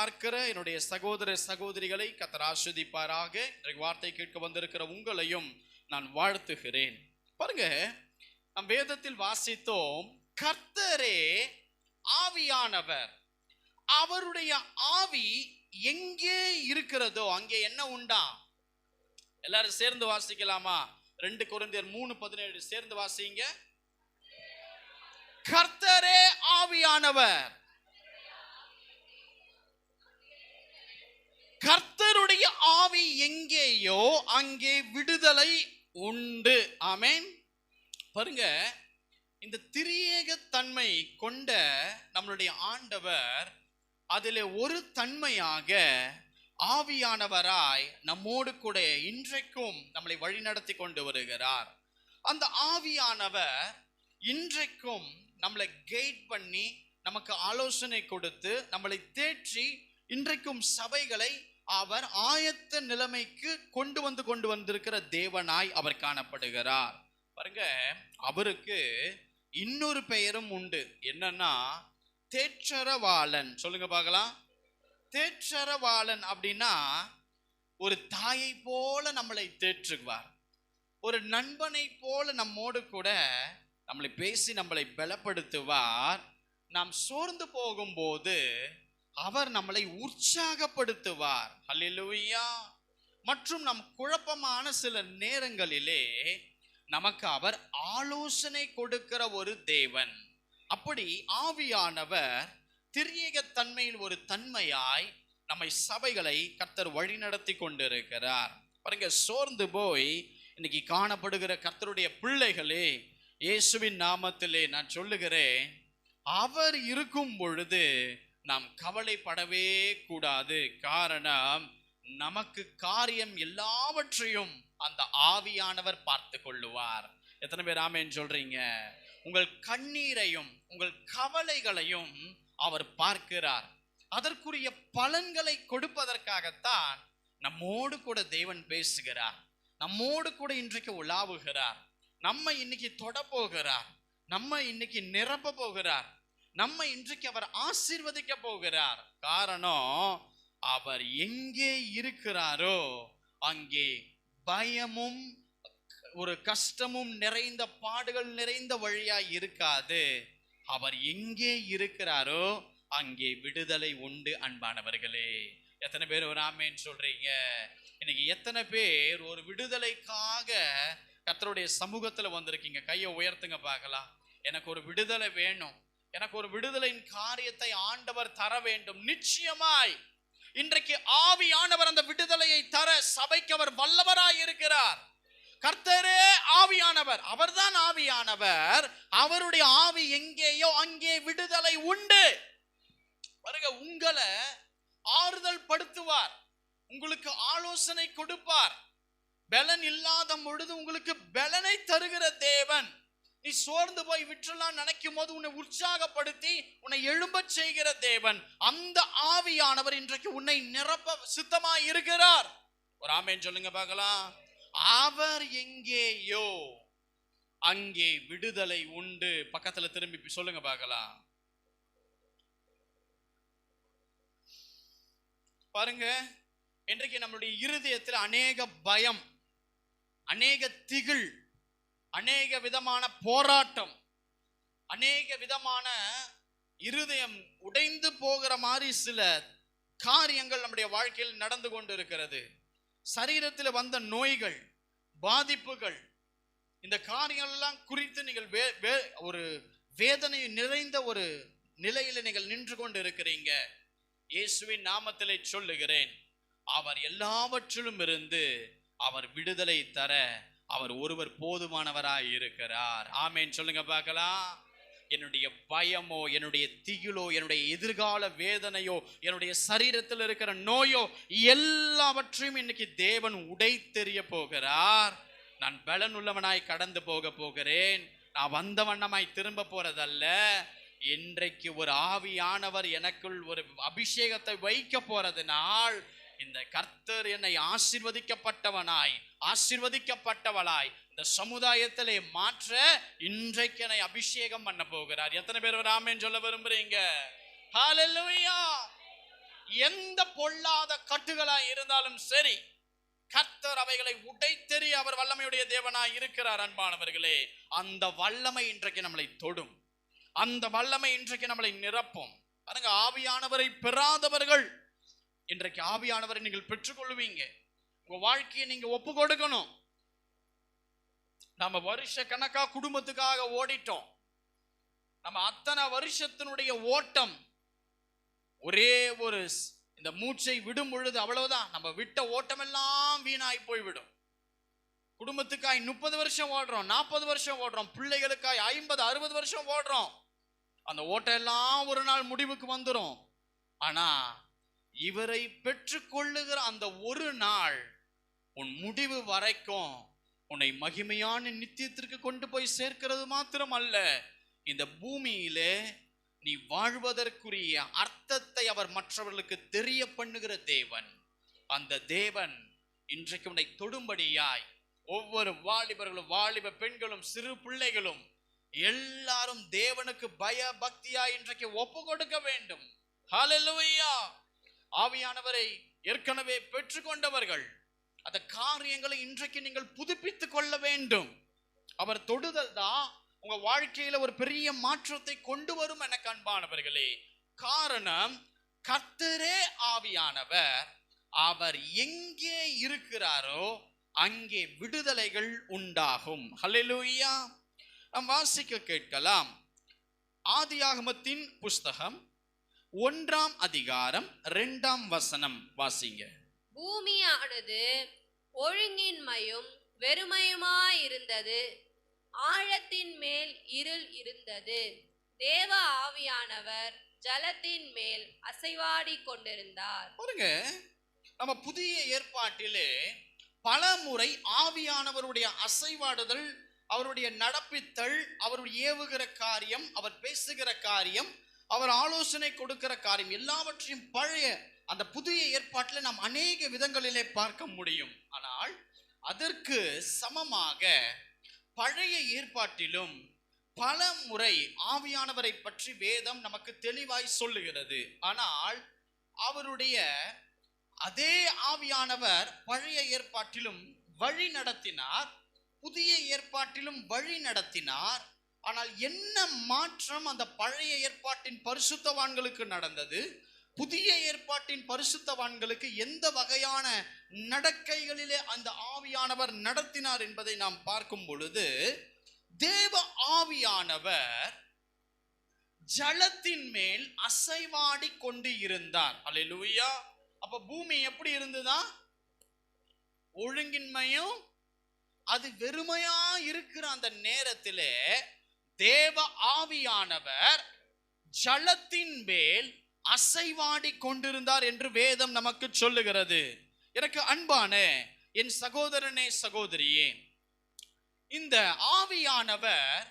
பார்க்கிற என்னுடைய சகோதர சகோதரிகளை கர்த்தர் ஆசீர்வதிப்பாராக. வார்த்தை கேட்க வந்திருக்கிற உங்களையும் நான் வாழ்த்துகிறேன். பாருங்க, நம் வேதத்தில் வாசித்தோம், கர்த்தரே ஆவியானவர். அவருடைய ஆவி எங்கே இருக்கிறதோ அங்கே என்ன உண்டா? எல்லாரும் சேர்ந்து வாசிக்கலாமா? 2 கொரிந்தியர் 3:17 சேர்ந்து வாசிங்க. கர்த்தரே ஆவியானவர். கர்த்தருடைய ஆவி எங்கேயோ அங்கே விடுதலை உண்டு. ஆமென். பாருங்க, இந்த திரியேக தன்மை கொண்ட நம்மளுடைய ஆண்டவர் அதிலே ஒரு தன்மையாக ஆவியானவராய் நம்மோடு கூட இன்றைக்கும் நம்மளை வழிநடத்தி கொண்டு வருகிறார். அந்த ஆவியானவர் இன்றைக்கும் நம்மளை கைட் பண்ணி நமக்கு ஆலோசனை கொடுத்து நம்மளை தேற்றி இன்றைக்கும் சபைகளை அவர் ஆயத்த நிலைமைக்கு கொண்டு வந்திருக்கிற தேவனாய் அவர் காணப்படுகிறார். பாருங்க, அவருக்கு இன்னொரு பெயரும் உண்டு. என்னன்னா தேற்றரவாளன். சொல்லுங்க பார்க்கலாம். தேற்றரவாளன் அப்படின்னா ஒரு தாயை போல நம்மளை தேற்றுவார். ஒரு நண்பனை போல நம்மோடு கூட நம்மளை பேசி நம்மளை பலப்படுத்துவார். நாம் சோர்ந்து போகும்போது அவர் நம்மளை உற்சாகப்படுத்துவார். அல்லேலூயா. மற்றும் நம் குழப்பமான சில நேரங்களிலே நமக்கு அவர் ஆலோசனை கொடுக்கிற ஒரு தேவன். அப்படி ஆவியானவர் திரியேக தன்மையில் ஒரு தன்மையாய் நம்மை சபைகளை கர்த்தர் வழி நடத்தி கொண்டிருக்கிறார். பாருங்க, சோர்ந்து போய் இன்னைக்கு காணப்படுகிற கர்த்தருடைய பிள்ளைகளே, இயேசுவின் நாமத்திலே நான் சொல்லுகிறேன், அவர் இருக்கும் பொழுது நாம் கவலைப்படவே கூடாது. காரணம், நமக்கு காரியம் எல்லாவற்றையும் அந்த ஆவியானவர் பார்த்து கொள்ளுவார். எத்தனை பேர் ஆமென் சொல்றீங்க? உங்கள் கண்ணீரையும் உங்கள் கவலைகளையும் அவர் பார்க்கிறார். அதற்குரிய பலன்களை கொடுப்பதற்காகத்தான் நம்மோடு கூட தேவன் பேசுகிறார். நம்மோடு கூட இன்றைக்கு உலாவுகிறார். நம்ம இன்னைக்கு தொட போகிறார். நம்ம இன்னைக்கு நிரப்ப போகிறார். நம்ம இன்றைக்கு அவர் ஆசீர்வதிக்க போகிறார். காரணம், அவர் எங்கே இருக்கிறாரோ அங்கே பயமும் ஒரு கஷ்டமும் நிறைந்த பாடுகள் நிறைந்த வழியாய் இருக்காது. அவர் எங்கே இருக்கிறாரோ அங்கே விடுதலை உண்டு. அன்பானவர்களே, எத்தனை பேர் ஒரு ஆமென் சொல்றீங்க? இன்னைக்கு எத்தனை பேர் ஒரு விடுதலைக்காக கர்த்தருடைய சமூகத்துல வந்திருக்கீங்க? கையை உயர்த்துங்க பார்க்கலாம். எனக்கு ஒரு விடுதலை வேணும், எனக்கு ஒரு விடுதலையின் காரியத்தை ஆண்டவர் தர வேண்டும். நிச்சயமாய் இன்றைக்கு ஆவியானவர் அந்த விடுதலையை தர சபைக்கு அவர் வல்லவராய் இருக்கிறார். கர்த்தரே ஆவியானவர். அவர்தான் ஆவியானவர். அவருடைய ஆவி எங்கேயோ அங்கே விடுதலை உண்டு. பாருங்க, உங்களை ஆறுதல் படுத்துவார், உங்களுக்கு ஆலோசனை கொடுப்பார். பலன் இல்லாத பொழுது உங்களுக்கு பலனை தருகிற தேவன். நீ சோர்ந்து போய் விட்டுலாம் நினைக்கும் போது உன்னை உற்சாகப்படுத்தி உன்னை எழும்ப செய்கிற தேவன். அந்த ஆவியானவர் இன்றைக்கு உன்னை நிரப்ப சித்தமாய் இருக்கிறார். ஒரு ஆமென் சொல்லுங்க பார்க்கலாம். அவர் எங்கேயோ அங்கே விடுதலை உண்டு. பக்கத்துல திரும்பி சொல்லுங்க பார்க்கலாம். பாருங்க, இன்றைக்கு நம்மளுடைய இருதயத்தில் அநேக பயம், அநேக திகில், அநேக விதமான போராட்டம், அநேக விதமான இருதயம் உடைந்து போகிற மாதிரி சில காரியங்கள் நம்முடைய வாழ்க்கையில் நடந்து கொண்டு இருக்கிறது. சரீரத்தில் வந்த நோய்கள், பாதிப்புகள், இந்த காரியங்கள் எல்லாம் குறித்து நீங்கள் ஒரு வேதனை நிறைந்த ஒரு நிலையில நீங்கள் நின்று கொண்டு இருக்கிறீங்க. இயேசுவின் நாமத்திலே சொல்லுகிறேன், அவர் எல்லாவற்றிலும் இருந்து அவர் விடுதலை தர அவர் ஒருவர் போதுமானவராய் இருக்கிறார். ஆமென் சொல்லுங்க பார்க்கலாம். என்னுடைய பயமோ, என்னுடைய திகிலோ, என்னுடைய எதிர்கால வேதனையோ, என்னுடைய சரீரத்தில் இருக்கிற நோயோ எல்லாவற்றையும் இன்னைக்கு தேவன் உடைத்தெறிய போகிறார். நான் பலன் உள்ளவனாய் கடந்து போக போகிறேன். நான் வந்த வண்ணமாய் திரும்ப போறதல்ல. இன்றைக்கு ஒரு ஆவியானவர் எனக்குள் ஒரு அபிஷேகத்தை வைக்க போறதுனால் இந்த கர்த்தர் என்னை ஆசீர்வதிக்கப்பட்டவளாய் இந்த சமுதாயத்திலே மாற்ற இன்றைக்கு என்னை அபிஷேகம் பண்ண போகிறார். எத்தனை பேர் ஆமென் சொல்ல விரும்புறீங்க? ஹல்லேலூயா. எந்த பொல்லாத கட்டுகளாய் இருந்தாலும் சரி, கர்த்தர் அவைகளை உடைத்தெறிய அவர் வல்லமையுடைய தேவனாய் இருக்கிறார். அன்பானவர்களே, அந்த வல்லமை இன்றைக்கு நம்மளை தொடும், அந்த வல்லமை இன்றைக்கு நம்மளை நிரப்பும். பாருங்க, ஆவியானவரை பெறாதவர்கள் இன்றைக்கு ஆவியானவரை நீங்கள் பெற்றுக்கொள்வீங்க. உங்க வாழ்க்கையை நீங்க ஒப்பு கொடுக்கணும். நம்ம வருஷ கணக்கா குடும்பத்துக்காக ஓடிட்டோம். நம்ம அத்தனை வருஷத்தினுடைய ஓட்டம் ஒரே ஒரு இந்த மூச்சை விடும் பொழுது அவ்வளவுதான். நம்ம விட்ட ஓட்டம் எல்லாம் வீணாய் போய்விடும். குடும்பத்துக்காய் 30 வருஷம் ஓடுறோம், 40 வருஷம் ஓடுறோம், பிள்ளைகளுக்காய் 50 60 வருஷம் ஓடுறோம். அந்த ஓட்டம் எல்லாம் ஒரு நாள் முடிவுக்கு வந்துடும். ஆனா இவரை பெற்றுக்கொள்ளுகிற அந்த ஒரு நாள் உன் முடிவு வரைக்கும் உன்னை மகிமையான நித்தியத்திற்கு கொண்டு போய் சேர்க்கிறது மாத்திரம் அல்ல, இந்த பூமியிலே நீ வாழ்வதற்குரிய அர்த்தத்தை அவர் மற்றவர்களுக்கு தெரிய பண்ணுகிற தேவன். அந்த தேவன் இன்றைக்கு உன்னை தொடும்படியாய் ஒவ்வொரு வாலிபர்களும், வாலிப பெண்களும், சிறு பிள்ளைகளும் எல்லாரும் தேவனுக்கு பய பக்தியாய் இன்றைக்கு ஒப்பு கொடுக்க வேண்டும். ஹல்லேலூயா. ஆவியானவரை ஏற்கனவே பெற்றுக்கொண்டவர்கள் அந்த காரியங்களை இன்றைக்கு நீங்கள் புதுப்பித்துக் கொள்ள வேண்டும். அவர் தொடுதல் தான் உங்க வாழ்க்கையில ஒரு பெரிய மாற்றத்தை கொண்டு வரும். எனக்கு அன்பானவர்களே, காரணம் கர்த்தரே ஆவியானவர். அவர் எங்கே இருக்கிறாரோ அங்கே விடுதலைகள் உண்டாகும். ஹல்லேலூயா. நாம் வாசிக்க கேட்கலாம். ஆதியாகமத்தின் புஸ்தகம் 1ஆம் அதிகாரம் 2ஆம் வசனம் வாசிங்க. பூமியானது ஒழுங்கின்மையும் வெறுமையுமாயிருந்தது, ஆழத்தின் மேல் இருள் இருந்தது, தேவ ஆவியானவர் ஜலத்தின் மேல் அசைவாடி கொண்டிருந்தார். பாருங்க, நம்ம புதிய ஏற்பாட்டிலே பல முறை ஆவியானவருடைய அசைவாடுதல், அவருடைய நடப்பித்தல், அவருடைய ஏவுகிற காரியம், அவர் பேசுகிற காரியம், அவர் ஆலோசனை கொடுக்கிற காரியம் எல்லாவற்றையும் பழைய அந்த புதிய ஏற்பாட்டில் நாம் அநேக விதங்களிலே பார்க்க முடியும். ஆனால் அதற்கு சமமாக பழைய ஏற்பாட்டிலும் பல முறை ஆவியானவரை பற்றி வேதம் நமக்கு தெளிவாய் சொல்லுகிறது. ஆனால் அவருடைய அதே ஆவியானவர் பழைய ஏற்பாட்டிலும் வழி நடத்தினார், புதிய ஏற்பாட்டிலும் வழி நடத்தினார். ஆனால் என்ன மாற்றம் அந்த பழைய ஏற்பாட்டின் பரிசுத்தவான்களுக்கு நடந்தது, புதிய ஏற்பாட்டின் பரிசுத்தவான்களுக்கு எந்த வகையான நடக்கைகளிலே அந்த ஆவியானவர் நடத்தினார் என்பதை நாம் பார்க்கும் பொழுது, தேவ ஆவியானவர் ஜலத்தின் மேல் அசைவாடி கொண்டு இருந்தார். அல்லேலூயா. அப்ப பூமி எப்படி இருந்ததா? ஒழுங்கின்மையும் அது வெறுமையா இருக்கிற அந்த நேரத்திலே தேவ ஆவியானவர் ஜலத்தின் மேல் அசைவாடி கொண்டிருந்தார் என்று வேதம் நமக்கு சொல்லுகிறது. எனக்கு அன்பான என் சகோதரனே, சகோதரியே, இந்த ஆவியானவர்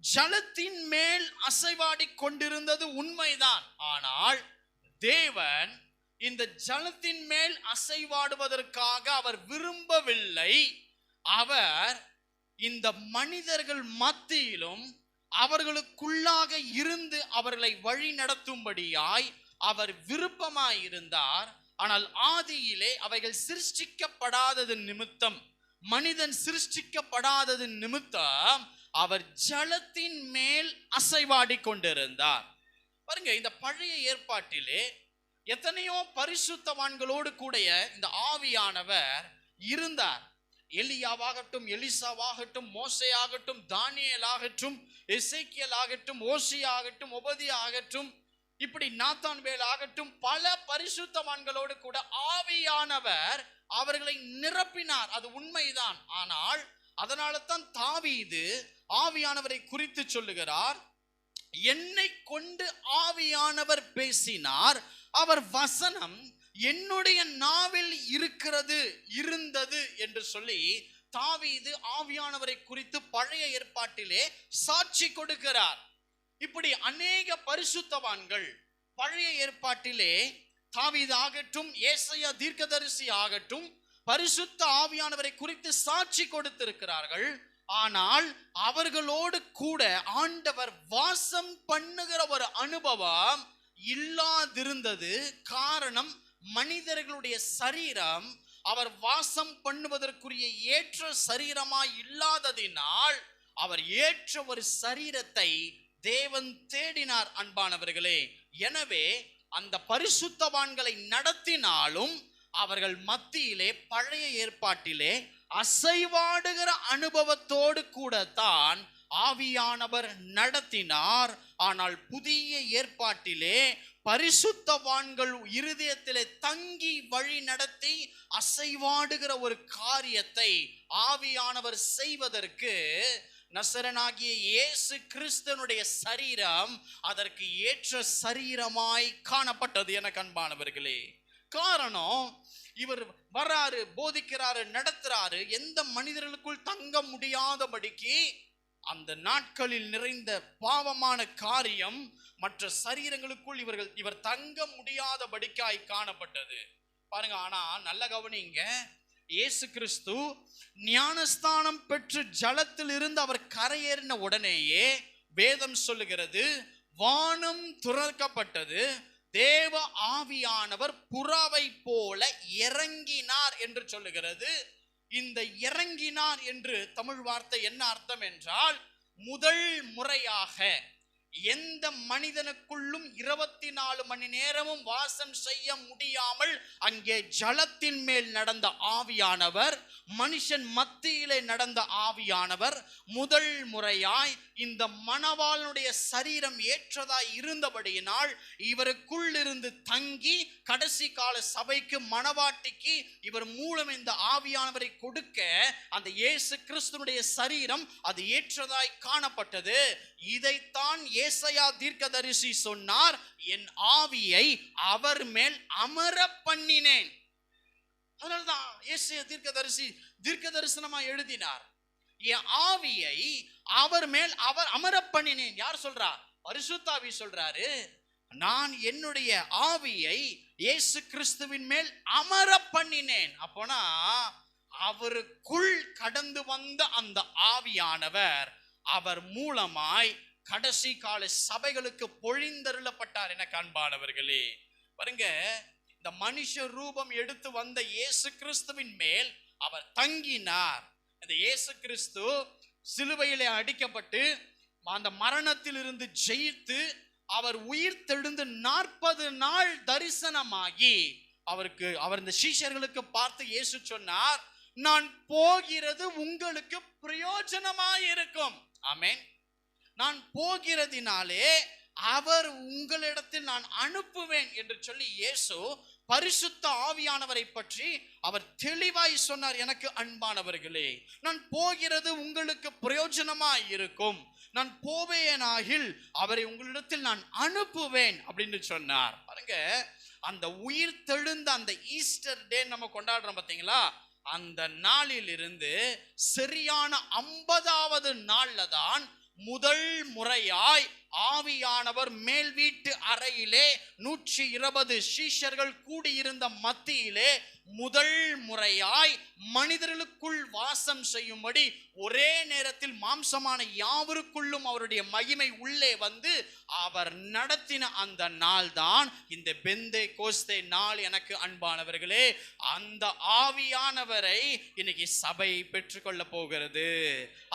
ஜலத்தின் மேல் அசைவாடி கொண்டிருந்தது உண்மைதான். ஆனால் தேவன் இந்த ஜலத்தின் மேல் அசைவாடுவதற்காக அவர் விரும்பவில்லை. அவர் இந்த மனிதர்கள் மத்தியிலும் அவர்களுக்குள்ளாக இருந்து அவர்களை வழி நடத்தும்படியாய் அவர் விருப்பமாயிருந்தார். ஆனால் ஆதியிலே அவைகள் சிருஷ்டிக்கப்படாதது நிமித்தம், மனிதன் சிருஷ்டிக்கப்படாதது நிமித்தம் அவர் ஜலத்தின் மேல் அசைவாடி கொண்டிருந்தார். பாருங்க, இந்த பழைய ஏற்பாட்டிலே எத்தனையோ பரிசுத்தவான்களோடு கூடிய இந்த ஆவியானவர் இருந்தார். எலியாவாகட்டும், எலிசாவாகட்டும், மோசே ஆகட்டும், தானியேல் ஆகட்டும், எசேக்கியேல் ஆகட்டும், ஓசியா ஆகட்டும், ஒபதியா ஆகட்டும், இப்படி நாத்தான்வேல் ஆகட்டும், பல பரிசுத்தவான்களோடு கூட ஆவியானவர் அவர்களை நிரப்பினார். அது உண்மைதான். ஆனால் அதனால தான் தாவீது ஆவியானவரை குறித்து சொல்லுகிறார், என்னை கொண்டு ஆவியானவர் பேசினார், அவர் வசனம் என்னுடைய நாவில் இருந்தது என்று சொல்லி தாவீது ஆவியானவரை குறித்து பழைய ஏற்பாட்டிலே சாட்சி கொடுக்கிறார். இப்படி அநேக பரிசுத்தவான்கள் பழைய ஏற்பாட்டிலே தாவீது ஆகட்டும், ஏசாயா தீர்க்கதரிசி ஆகட்டும், பரிசுத்த ஆவியானவரை குறித்து சாட்சி கொடுத்திருக்கிறார்கள். ஆனால் அவர்களோடு கூட ஆண்டவர் வாசம் பண்ணுகிற ஒரு அனுபவம் இல்லாதிருந்தது. காரணம், மனிதர்களுடைய சரீரம் அவர் வாசம் பண்ணுவதற்குரிய ஏற்ற சரீரமாய் இல்லாததினால் அவர் ஏற்ற ஒரு சரீரத்தை தேவன் தேடினார். அன்பானவர்களே, எனவே அந்த பரிசுத்தவான்களை நடத்தினாலும் அவர்கள் மத்தியிலே பழைய ஏற்பாட்டிலே அசைவாடுகிற அனுபவத்தோடு கூட தான் ஆவியானவர் நடத்தினார். ஆனால் புதிய ஏற்பாட்டிலே பரிசுத்தவான்கள் இருதயத்திலே தங்கி வழி நடத்தி அசைவாடுகிற ஒரு காரியத்தை ஆவியானவர் செய்வதற்கு நசரனாகிய இயேசு கிறிஸ்துவனுடைய சரீரம் அதற்கு ஏற்ற சரீரமாய் காணப்பட்டது. என அன்பானவர்களே, காரணம், இவர் வராரு, போதிக்கிறாரு, நடத்துறாரு, எந்த மனிதர்களுக்குள் தங்க முடியாதபடிக்கு அந்த நாட்களில் நிறைந்த பாவமான காரியம் மற்ற சரீரங்களுக்குள் இவர் தங்க முடியாதபடிக்காய் காணப்பட்டது. பாருங்க, ஆனா நல்ல கவனிங்க, இயேசு கிறிஸ்து ஞானஸ்தானம் பெற்று ஜலத்தில் இருந்து அவர் கரையேறின உடனேயே வேதம் சொல்லுகிறது, வானம் துறக்கப்பட்டது, தேவ ஆவியானவர் புறாவை போல இறங்கினார் என்று சொல்லுகிறது. இந்த இறங்கினார் என்று தமிழ் வார்த்தை என்ன அர்த்தம் என்றால், முதல் முறையாக எந்த மனிதனுக்குள்ளும் 24 மணி நேரமும் வாசம் செய்ய முடியாமல் அங்கே ஜலத்தின் மேல் நடந்த ஆவியானவர், மனுஷன் மத்தியிலே நடந்த ஆவியானவர் முதல் முறையாய் இந்த மணவாளனுடைய சரீரம் ஏற்றதாய் இருந்தபடியினால் இவருக்குள் இருந்து தங்கி கடைசி கால சபைக்கு, மணவாட்டிக்கு இவர் மூலம் இந்த ஆவியானவரை கொடுக்க அந்த இயேசு கிறிஸ்துனுடைய சரீரம் அது ஏற்றதாய் காணப்பட்டது. இதைத்தான் ஏசாயா தீர்க்கதரிசி சொன்னார், என் ஆவியை அவர் மேல் அமர பண்ணினேன். அதனால்தான் ஏசாயா தீர்க்கதரிசி தீர்க்க தரிசனமா எழுதினார், என் ஆவியை அவர் மேல் அவர் அமர பண்ணினேன். யார் சொல்றா? பரிசுத்த ஆவி சொல்றாரு, நான் என்னுடைய ஆவியை இயேசு கிறிஸ்துவின் மேல் அமர பண்ணினேன். அப்போனா அவருக்குள் கடந்து வந்த அந்த ஆவியானவர் அவர் மூலமாய் கடைசி கால சபைகளுக்கு பொழிந்தருளப்பட்டார். என அன்பானவர்களே, பாருங்க, இந்த மனுஷ ரூபம் எடுத்து வந்த இயேசு கிறிஸ்துவின் மேல் அவர் தங்கினார். இந்த இயேசு கிறிஸ்து சிலுவையிலே அடிக்கப்பட்டு அந்த மரணத்தில் இருந்து ஜெயித்து அவர் உயிர் தெழுந்து 40 நாள் தரிசனமாகி அவர் இந்த சீஷர்களுக்கு பார்த்து இயேசு சொன்னார், நான் போகிறது உங்களுக்கு பிரயோஜனமாயிருக்கும். ஆமென். நான் போகிறதினாலே அவர் உங்களிடத்தில் நான் அனுப்புவேன் என்று சொல்லி இயேசு பரிசுத்த ஆவியானவரை பற்றி அவர் தெளிவாய் சொன்னார். எனக்கு அன்பானவர்களே, நான் போகிறது உங்களுக்கு பிரயோஜனமாய் இருக்கும், நான் போவேனாகில் அவரை உங்களிடத்தில் நான் அனுப்புவேன் அப்படின்னு சொன்னார். பாருங்க, அந்த உயிர் தெழுந்த அந்த ஈஸ்டர் டே நம்ம கொண்டாடுறோம் பார்த்தீங்களா, அந்த நாளில் இருந்து சரியான 50வது நாள்ல தான் முதல் முறையாய் ஆவியானவர் மேல் வீட்டு அறையிலே 120 சீஷர்கள் கூடியிருந்த மத்தியிலே முதல் முறையாய் மனிதர்களுக்குள் வாசம் செய்யும்படி ஒரே நேரத்தில் மாம்சமான யாவருக்குள்ளும் அவருடைய மகிமை உள்ளே வந்து அவர் நடத்தின அந்த நாள் தான் இந்த பெந்தே கோஸ்தே நாள். எனக்கு அன்பானவர்களே, அந்த ஆவியானவரை இன்னைக்கு சபை பெற்றுக்கொள்ள போகிறது.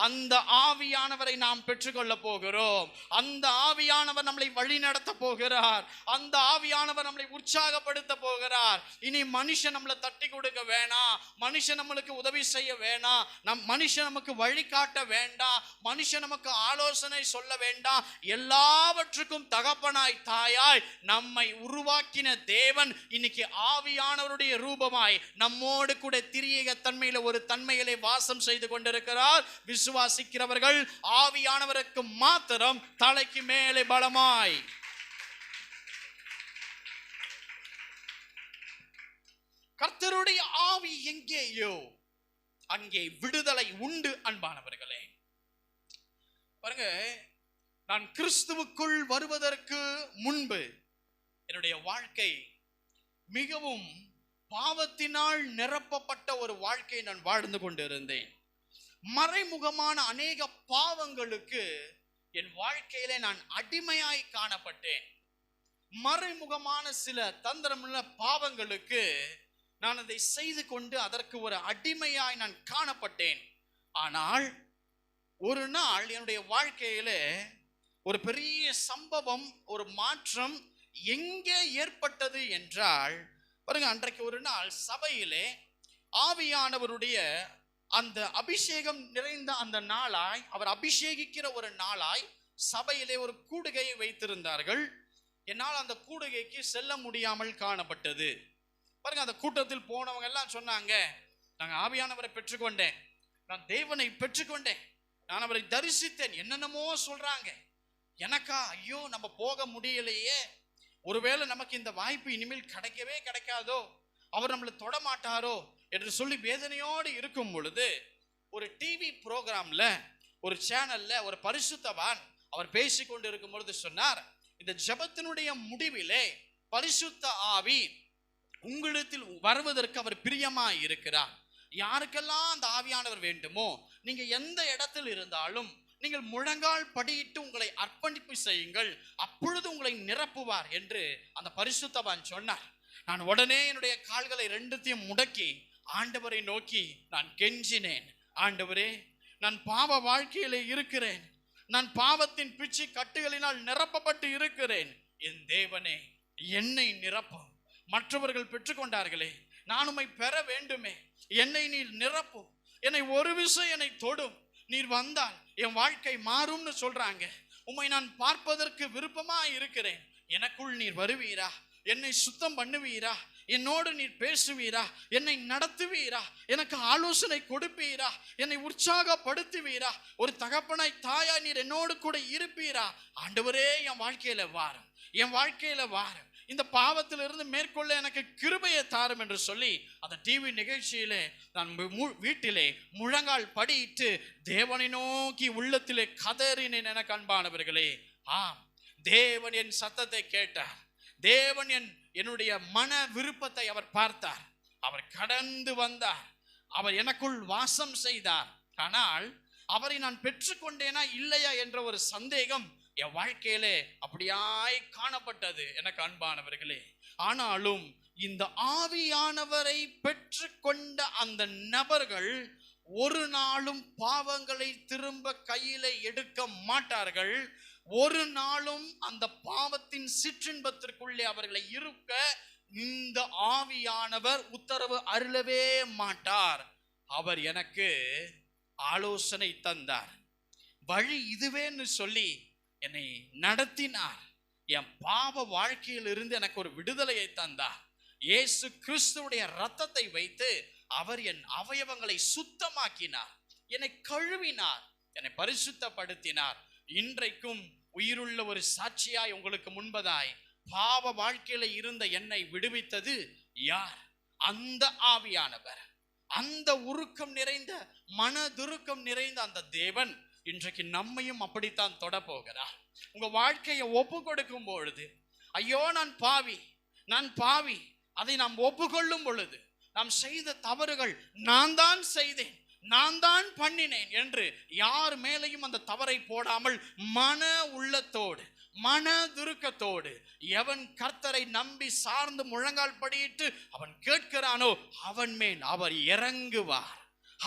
அந்த ஆவியானவரை நாம் பெற்றுக்கொள்ள போகிறோம். அந்த ஆவியானவர் நம்மளை வழி நடத்த போகிறார். அந்த ஆவியானவர் நம்மளை உற்சாகப்படுத்த போகிறார். இனி மனுஷன் நம்மளை தட்டி கொடுக்க வேணாம், மனுஷன் நம்மளுக்கு உதவி செய்ய வேணாம், மனுஷன் நமக்கு வழிகாட்ட வேண்டாம், மனுஷன் நமக்கு ஆலோசனை சொல்ல வேண்டாம். எல்லாவற்றுக்கும் தகப்பனாய் தாயாய் நம்மை உருவாக்கின தேவன் இன்னைக்கு ஆவியானவருடைய ரூபமாய் நம்மோடு கூட திரியக தன்மையில ஒரு தன்மையிலே வாசம் செய்து கொண்டிருக்கிறார். விசுவாசிக்கிறவர்கள் ஆவியானவருக்கு மாத்திரம் தலைக்கு மேலே பலமாய் கர்த்தருடைய ஆவி எங்கேயோ அங்கே விடுதலை உண்டு. அன்பானவர்களே, பாருங்க, நான் கிறிஸ்துவுக்குள் வருவதற்கு முன்பு என்னுடைய வாழ்க்கை மிகவும் பாவத்தினால் நிரப்பப்பட்ட ஒரு வாழ்க்கை நான் வாழ்ந்து கொண்டிருந்தேன். மறைமுகமான அநேக பாவங்களுக்கு என் வாழ்க்கையிலே நான் அடிமையாய் காணப்பட்டேன். மறைமுகமான சில தந்திரமுள்ள பாவங்களுக்கு நான் அதை செய்து கொண்டு அதற்கு ஒரு அடிமையாய் நான் காணப்பட்டேன். ஆனால் ஒரு நாள் என்னுடைய வாழ்க்கையில ஒரு பெரிய சம்பவம், ஒரு மாற்றம் எங்கே ஏற்பட்டது என்றால், பாருங்க, அன்றைக்கு ஒரு நாள் சபையிலே ஆவியானவருடைய அந்த அபிஷேகம் நிறைந்த அந்த நாளாய், அவர் அபிஷேகிக்கிற ஒரு நாளாய் சபையிலே ஒரு கூடுகையை வைத்திருந்தார்கள். என்னால் அந்த கூடுகைக்கு செல்ல முடியாமல் காணப்பட்டது. பாருங்க, அந்த கூட்டத்தில் போனவங்க எல்லாம் சொன்னாங்க, நாங்கள் ஆவியானவரை பெற்றுக்கொண்டேன், நான் தேவனை பெற்றுக்கொண்டேன், நான் அவரை தரிசித்தேன், என்னென்னமோ சொல்றாங்க. எனக்கா, ஐயோ நம்ம போக முடியலையே, ஒருவேளை நமக்கு இந்த வாய்ப்பு இனிமேல் கிடைக்கவே கிடைக்காதோ, அவர் நம்மளை தொடமாட்டாரோ என்று சொல்லி வேதனையோடு இருக்கும் பொழுது, ஒரு டிவி ப்ரோக்ராம்ல, ஒரு சேனல்ல ஒரு பரிசுத்தவான் அவர் பேசிக்கொண்டு இருக்கும் பொழுது சொன்னார், இந்த ஜெபத்தினுடைய முடிவிலே பரிசுத்த ஆவி உங்களிடத்தில் வருவதற்கு அவர் பிரியமாய் இருக்கிறார். யாருக்கெல்லாம் அந்த ஆவியானவர் வேண்டுமோ, நீங்க எந்த இடத்தில் இருந்தாலும் நீங்கள் முழங்கால் படியிட்டு உங்களை அர்ப்பணிப்பு செய்யுங்கள், அப்பொழுது உங்களை நிரப்புவார் என்று அந்த பரிசுத்தவான் சொன்னார். நான் உடனே என்னுடைய கால்களை ரெண்டுத்தையும் முடக்கி ஆண்டவரை நோக்கி நான் கெஞ்சினேன், ஆண்டவரே, நான் பாவ வாழ்க்கையிலே இருக்கிறேன், நான் பாவத்தின் பிச்சு கட்டுகளினால் நிரப்பப்பட்டு இருக்கிறேன், என் தேவனே என்னை நிரப்பும். மற்றவர்கள் பெற்றுக்கொண்டார்களே, நான் உம்மை பெற வேண்டுமே, என்னை நீர் நிரப்பும், என்னை ஒரு விஷயம் என்னை தொடும், நீர் வந்தால் என் வாழ்க்கை மாறும்னு சொல்றாங்க. உம்மை நான் பார்ப்பதற்கு விருப்பமா இருக்கிறேன், எனக்குள் நீர் வருவீரா, என்னை சுத்தம் பண்ணுவீரா, என்னோடு நீர் பேசுவீரா, என்னை நடத்துவீரா, எனக்கு ஆலோசனை கொடுப்பீரா, என்னை உற்சாகப்படுத்துவீரா, ஒரு தகப்பனாய் தாயா நீர் என்னோடு கூட இருப்பீரா. ஆண்டவரே, என் வாழ்க்கையில வாரும், என் வாழ்க்கையில வாரும், இந்த பாவத்திலிருந்து மேற்கொள்ள எனக்கு கிருபையை தாரும் என்று சொல்லி அந்த டிவி நிகழ்ச்சியிலே நான் வீட்டிலே முழங்கால் படியிட்டு தேவனை நோக்கி உள்ளத்திலே கதறினேன். எனக்கு அன்பானவர்களே, ஆம், தேவன் என் சத்தத்தை கேட்டார், தேவன் என்னுடைய மன விருப்பத்தை அவர் பார்த்தார், அவர் கடந்து வந்தார், அவர் எனக்குள் வாசம் செய்தார். ஆனால் அவரை நான் பெற்றுக்கொண்டேனா இல்லையா என்ற ஒரு சந்தேகம் என் வாழ்க்கையிலே அப்படியாய் காணப்பட்டது. எனக்கு அன்பானவர்களே, ஆனாலும் இந்த ஆவியானவரை பெற்றுக்கொண்ட அந்த நபர்கள் ஒரு நாளும் பாவங்களை திரும்ப கையில எடுக்க மாட்டார்கள். ஒரு நாளும் அந்த பாவத்தின் சிற்றின்பத்திற்குள்ளே அவர்களை இருக்க இந்த ஆவியானவர் உத்தரவு அருளவே மாட்டார். அவர் எனக்கு ஆலோசனை தந்தார், வழி இதுவேன்னு சொல்லி என்னை நடத்தினார், என் பாவ வாழ்க்கையில் இருந்து எனக்கு ஒரு விடுதலையை தந்தார். இயேசு கிறிஸ்துவுடைய இரத்தத்தை வைத்து அவர் என் அவயவங்களை சுத்தமாக்கினார், என்னை கழுவினார், என்னை பரிசுத்தப்படுத்தினார். இன்றைக்கும் உயிருள்ள ஒரு சாட்சியாய் உங்களுக்கு முன்பதாய் பாவ வாழ்க்கையில இருந்த என்னை விடுவித்தது யார்? அந்த ஆவியானவர். அந்த உருக்கம் நிறைந்த, மனதுருக்கம் நிறைந்த அந்த தேவன் இன்றைக்கு நம்மையும் அப்படித்தான் தொட போகிறார். உங்க வாழ்க்கையை ஒப்பு கொடுக்கும் பொழுது, ஐயோ நான் பாவி, நான் பாவி, அதை நாம் ஒப்புக்கொள்ளும் பொழுது, நாம் செய்த தவறுகள் நான் தான் செய்தேன், நான் தான் பண்ணினேன் என்று யார் மேலையும் அந்த தவறை போடாமல் மன உள்ளத்தோடு, மன துருக்கத்தோடு, எவன் கர்த்தரை நம்பி சார்ந்து முழங்கால் படியிட்டு அவன் கேட்கிறானோ அவன் மேல் அவர் இறங்குவார்,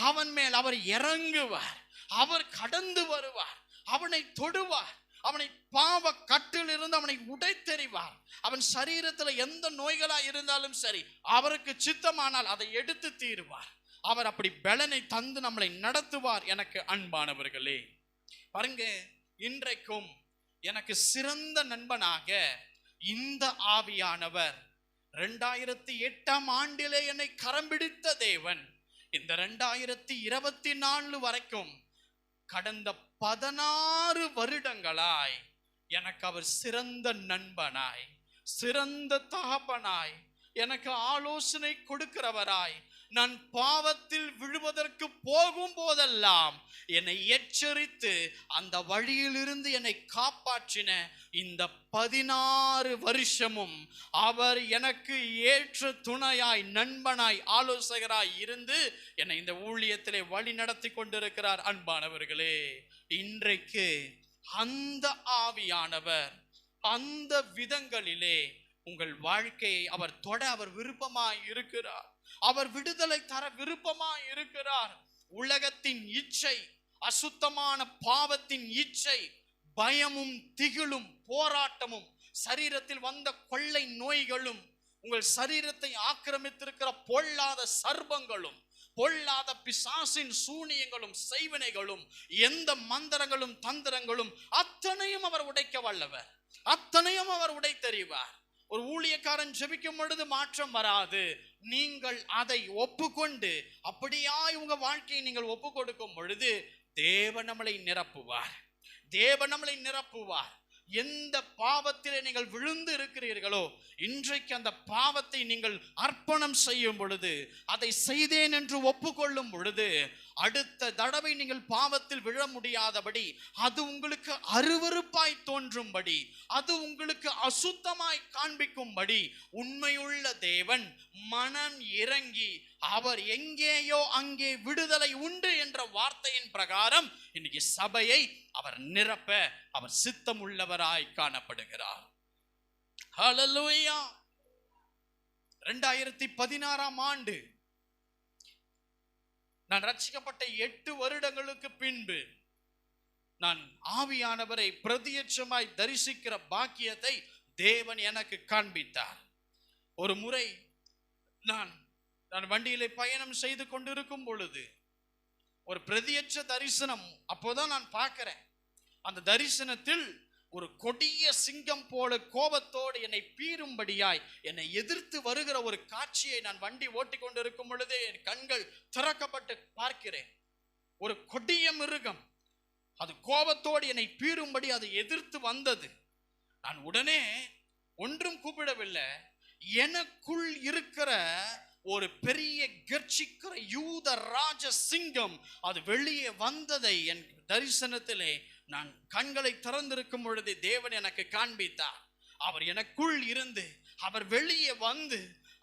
அவன் மேல் அவர் இறங்குவார், அவர் கடந்து வருவார், அவனை தொடுவார், அவனை பாவ கட்டில் இருந்து அவனை உடைத்தெறிவார். அவன் சரீரத்தில் எந்த நோய்களா இருந்தாலும் சரி, அவருக்கு சித்தமானால் அதை எடுத்து தீருவார். அவர் அப்படி பலனை தந்து நம்மளை நடத்துவார். எனக்கு அன்பானவர்களே, பாருங்க, இன்றைக்கும் எனக்கு சிறந்த நண்பனாக இந்த ஆவியானவர் 2008ஆம் ஆண்டிலே என்னை கரம் பிடித்த தேவன் இந்த 2024 வரைக்கும் கடந்த 16 வருடங்களாய் எனக்கு அவர் சிறந்த நண்பனாய், சிறந்த தகப்பனாய், எனக்கு ஆலோசனை கொடுக்கிறவராய், நான் பாவத்தில் விழுவதற்கு போகும் போதெல்லாம் என்னை எச்சரித்து அந்த வழியிலிருந்து என்னை காப்பாற்றின இந்த 16 வருஷமும் அவர் எனக்கு ஏற்ற துணையாய், நண்பனாய், ஆலோசகராய் இருந்து என்னை இந்த ஊழியத்திலே வழி நடத்தி கொண்டிருக்கிறார். அன்பானவர்களே, இன்றைக்கு அந்த ஆவியானவர் அந்த விதங்களிலே உங்கள் வாழ்க்கையை அவர் தொட அவர் விருப்பமாய் இருக்கிறார். அவர் விடுதலை தர விருப்பமாய் இருக்கிறார். உலகத்தின் இச்சை, அசுத்தமான பாவத்தின் இச்சை, பயமும் திகிலும் போராட்டமும், சரீரத்தில் வந்த கொள்ளை நோய்களும், உங்கள் சரீரத்தை ஆக்கிரமித்திருக்கிற பொல்லாத சர்ப்பங்களும், பொல்லாத பிசாசின் சூனியங்களும் செய்வினைகளும், எந்த மந்திரங்களும் தந்திரங்களும் அத்தனையும் அவர் உடைக்க வல்லவர். அத்தனையும் அவர் உடைத்தறிவார். ஒரு ஊழியக்காரன் ஜெபிக்கும் பொழுது மாற்றம் வராது. நீங்கள் அதை ஒப்புக்கொண்டு அப்படியாய் உங்க வாழ்க்கையை நீங்கள் ஒப்பு கொடுக்கும் பொழுது தேவன் நம்மளை நிரப்புவார். தேவன் நம்மளை நிரப்புவார். எந்த பாவத்திலே நீங்கள் விழுந்து இருக்கிறீர்களோ, இன்றைக்கு அந்த பாவத்தை நீங்கள் அர்ப்பணம் செய்யும் பொழுது, அதை செய்தேன் என்று ஒப்புக்கொள்ளும் பொழுது, அடுத்த தடவை நீங்கள் பாவத்தில் விழ முடியாதபடி, அது உங்களுக்கு அருவருப்பாய் தோன்றும்படி, அது உங்களுக்கு அசுத்தமாய் காண்பிக்கும்படி உண்மையுள்ள தேவன் மனம் இறங்கி அவர் எங்கேயோ அங்கே விடுதலை உண்டு என்ற வார்த்தையின் பிரகாரம் இன்னைக்கு சபையை அவர் நிரப்ப அவர் சித்தம் உள்ளவராய் காணப்படுகிறார். ஹல்லேலூயா. 2016 ஆண்டு நான் ரட்சிக்கப்பட்ட 8 வருடங்களுக்கு பின்பு நான் ஆவியானவரை பிரத்யட்சமாய் தரிசிக்கிற பாக்கியத்தை தேவன் எனக்கு காண்பித்தார். ஒரு முறை நான் வண்டியிலே பயணம் செய்து கொண்டிருக்கும் பொழுது ஒரு பிரத்யட்ச தரிசனம் அப்போதான் நான் பார்க்கிறேன். அந்த தரிசனத்தில் ஒரு கொடிய சிங்கம் போல கோபத்தோடு என்னை பீறும்படியாய் என்னை எதிர்த்து வருகிற ஒரு காட்சியை நான் வண்டி ஓட்டி கொண்டிருக்கும் பொழுதே என் கண்கள் திறக்கப்பட்டு பார்க்கிறேன். ஒரு கொடிய மிருகம் அது கோபத்தோடு என்னை பீறும்படி அது எதிர்த்து வந்தது. நான் உடனே ஒன்றும் கூப்பிடவில்லை. எனக்குள் இருக்கிற ஒரு பெரிய கர்ச்சிக்கிற யூத ராஜ சிங்கம் அது வெளியே வந்ததை என் தரிசனத்திலே நான் கண்களை திறந்திருக்கும் பொழுது தேவன் எனக்கு காண்பித்தார். அவர் எனக்குள் இருந்து அவர் வெளியே வந்து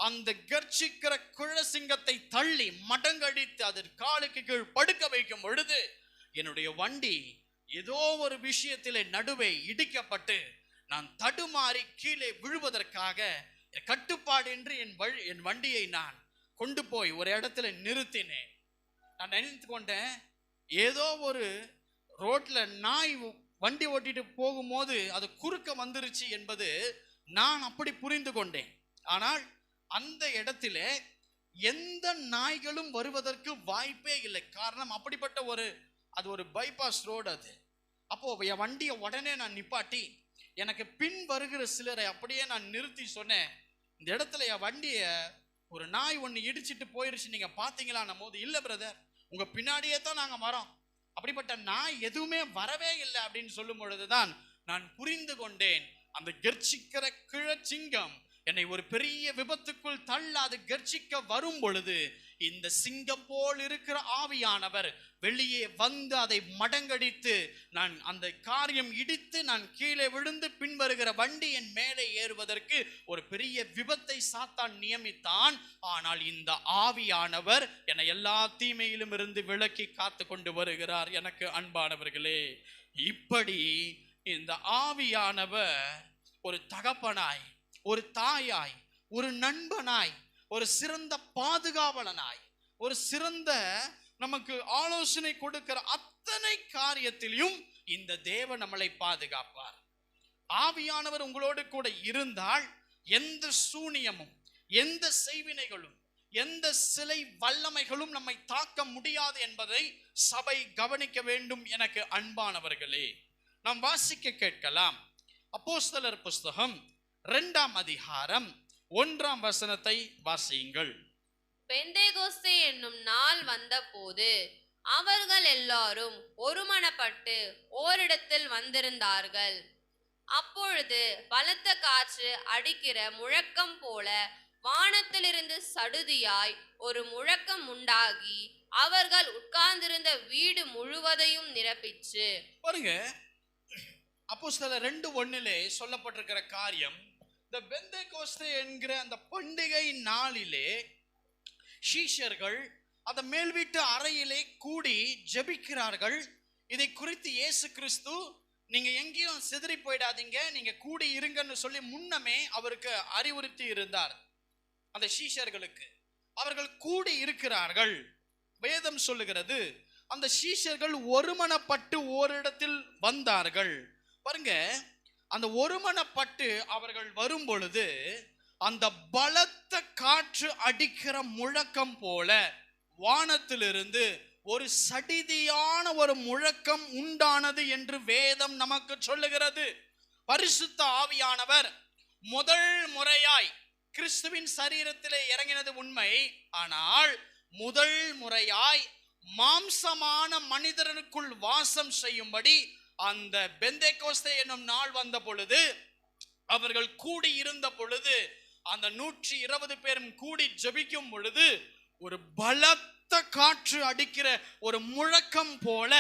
அந்த கர்ச்சிக்கிற குழசிங்கத்தை தள்ளி மடங்கடித்து அதன் காலுக்கு கீழ் படுக்க வைக்கும் பொழுது என்னுடைய வண்டி ஏதோ ஒரு விஷயத்திலே நடுவே இடிக்கப்பட்டு நான் தடுமாறி கீழே விழுவதற்காக கட்டுப்பாடு என்று என் வண்டியை நான் கொண்டு போய் ஒரு இடத்துல நிறுத்தினேன். நான் நினைத்து கொண்டேன், ஏதோ ஒரு ரோட்ல நாய் வண்டி ஓட்டிட்டு போகும்போது அது குறுக்க வந்துருச்சு என்பது நான் அப்படி புரிந்து கொண்டேன். ஆனால் அந்த இடத்துல எந்த நாய்களும் வருவதற்கு வாய்ப்பே இல்லை. காரணம் அப்படிப்பட்ட அது ஒரு பைபாஸ் ரோடு. அது அப்போ என் வண்டியை உடனே நான் நிப்பாட்டி எனக்கு பின் வருகிற சிலரை அப்படியே நான் நிறுத்தி சொன்னேன், இந்த இடத்துல என் வண்டியை ஒரு நாய் ஒன்று இடிச்சிட்டு போயிருச்சு, நீங்க பாத்தீங்களான்னும் போது, இல்லை பிரதர், உங்க பின்னாடியே தான் நாங்க வரோம், அப்படிப்பட்ட நாய் எதுவுமே வரவே இல்லை அப்படின்னு சொல்லும் பொழுதுதான் நான் புரிந்து கொண்டேன், அந்த கர்ச்சிக்கிற கிழச்சிங்கம் என்னை ஒரு பெரிய விபத்துக்குள் தள்ள அது கர்ச்சிக்க வரும் பொழுது இந்த சிங்கம் போல் இருக்கிற ஆவியானவர் வெளியே வந்து அதை மடங்கடித்து நான் அந்த காரியம் இடித்து நான் கீழே விழுந்து பின்வருகிற வண்டி என் மேலே ஏறுவதற்கு ஒரு பெரிய விபத்தை சாத்தான் நியமித்தான். ஆனால் இந்த ஆவியானவர் என்னை எல்லா தீமையிலும் இருந்து விலக்கி காத்து கொண்டு வருகிறார். எனக்கு அன்பானவர்களே, இப்படி இந்த ஆவியானவர் ஒரு தகப்பனாய், ஒரு தாயாய், ஒரு நண்பனாய், ஒரு சிறந்த பாதுகாவலனாய், ஒரு சிறந்த நமக்கு ஆலோசனை கொடுக்கிற அத்தனை காரியத்திலும் இந்த தேவன் நம்மளை பாதுகாப்பார். ஆவியானவர் உங்களோடு கூட இருந்தால் எந்த சூனியமும், எந்த செய்வினைகளும், எந்த சிலை வல்லமைகளும் நம்மை தாக்க முடியாது என்பதை சபை கவனிக்க வேண்டும். எனக்கு அன்பானவர்களே, நாம் வாசிக்க கேட்கலாம். அப்போஸ்தலர் புஸ்தகம் 2ஆம் அதிகாரம் 1ஆம் வசனத்தை வாசியுங்கள். பெந்தேகோஸ்தே என்னும் நாள் வந்தபோது அவர்கள் எல்லாரும் ஒருமனப்பட்டு ஓரிடத்தில் வந்திருந்தார்கள். அப்பொழுது பலத்த காற்று அடிக்கிற முழக்கம் போல வானத்திலிருந்து சடுதியாய் ஒரு முழக்கம் உண்டாகி அவர்கள் உட்கார்ந்திருந்த வீடு முழுவதையும் நிரப்பிச்சு. பாருங்க, அப்போஸ்தலர் 2:1 சொல்லப்பட்டிருக்கிற காரியம், இந்த பெந்தேகோஸ்தே என்கிற அந்த பண்டிகை நாளிலே சீஷர்கள் அந்த மேல் வீட்டு அறையிலே கூடி ஜெபிக்கிறார்கள். இதை குறித்து இயேசு கிறிஸ்து நீங்க எங்கேயும் சிதறி போயிடாதீங்க, நீங்க கூடி இருங்கன்னு சொல்லி முன்னமே அவருக்கு அறிவுறுத்தி இருந்தார் அந்த சீஷர்களுக்கு. அவர்கள் கூடி இருக்கிறார்கள். வேதம் சொல்லுகிறது அந்த சீஷர்கள் ஒருமனப்பட்டு ஓரிடத்தில் வந்தார்கள். பாருங்க, அந்த ஒருமனப்பட்டு அவர்கள் வரும் பொழுது அந்த பலத்த காற்று அடிக்கிற முழக்கம் போல வானத்திலிருந்து ஒரு சடிதியான ஒரு முழக்கம் உண்டானது என்று வேதம் நமக்கு சொல்லுகிறது. பரிசுத்த ஆவியானவர் முதல் முறையாய் கிறிஸ்துவின் சரீரத்திலே இறங்கினது உண்மை. ஆனால் முதல் முறையாய் மாம்சமான மனிதனுக்குள் வாசம் செய்யும்படி அந்த பெந்தேகோஸ்தே என்னும் நாள் வந்த பொழுது, அவர்கள் கூடி இருந்த பொழுது, அந்த 120 பேரும் கூடி ஜெபிக்கும் பொழுது ஒரு பலத்த காற்று அடிக்கிற ஒரு முழக்கம் போல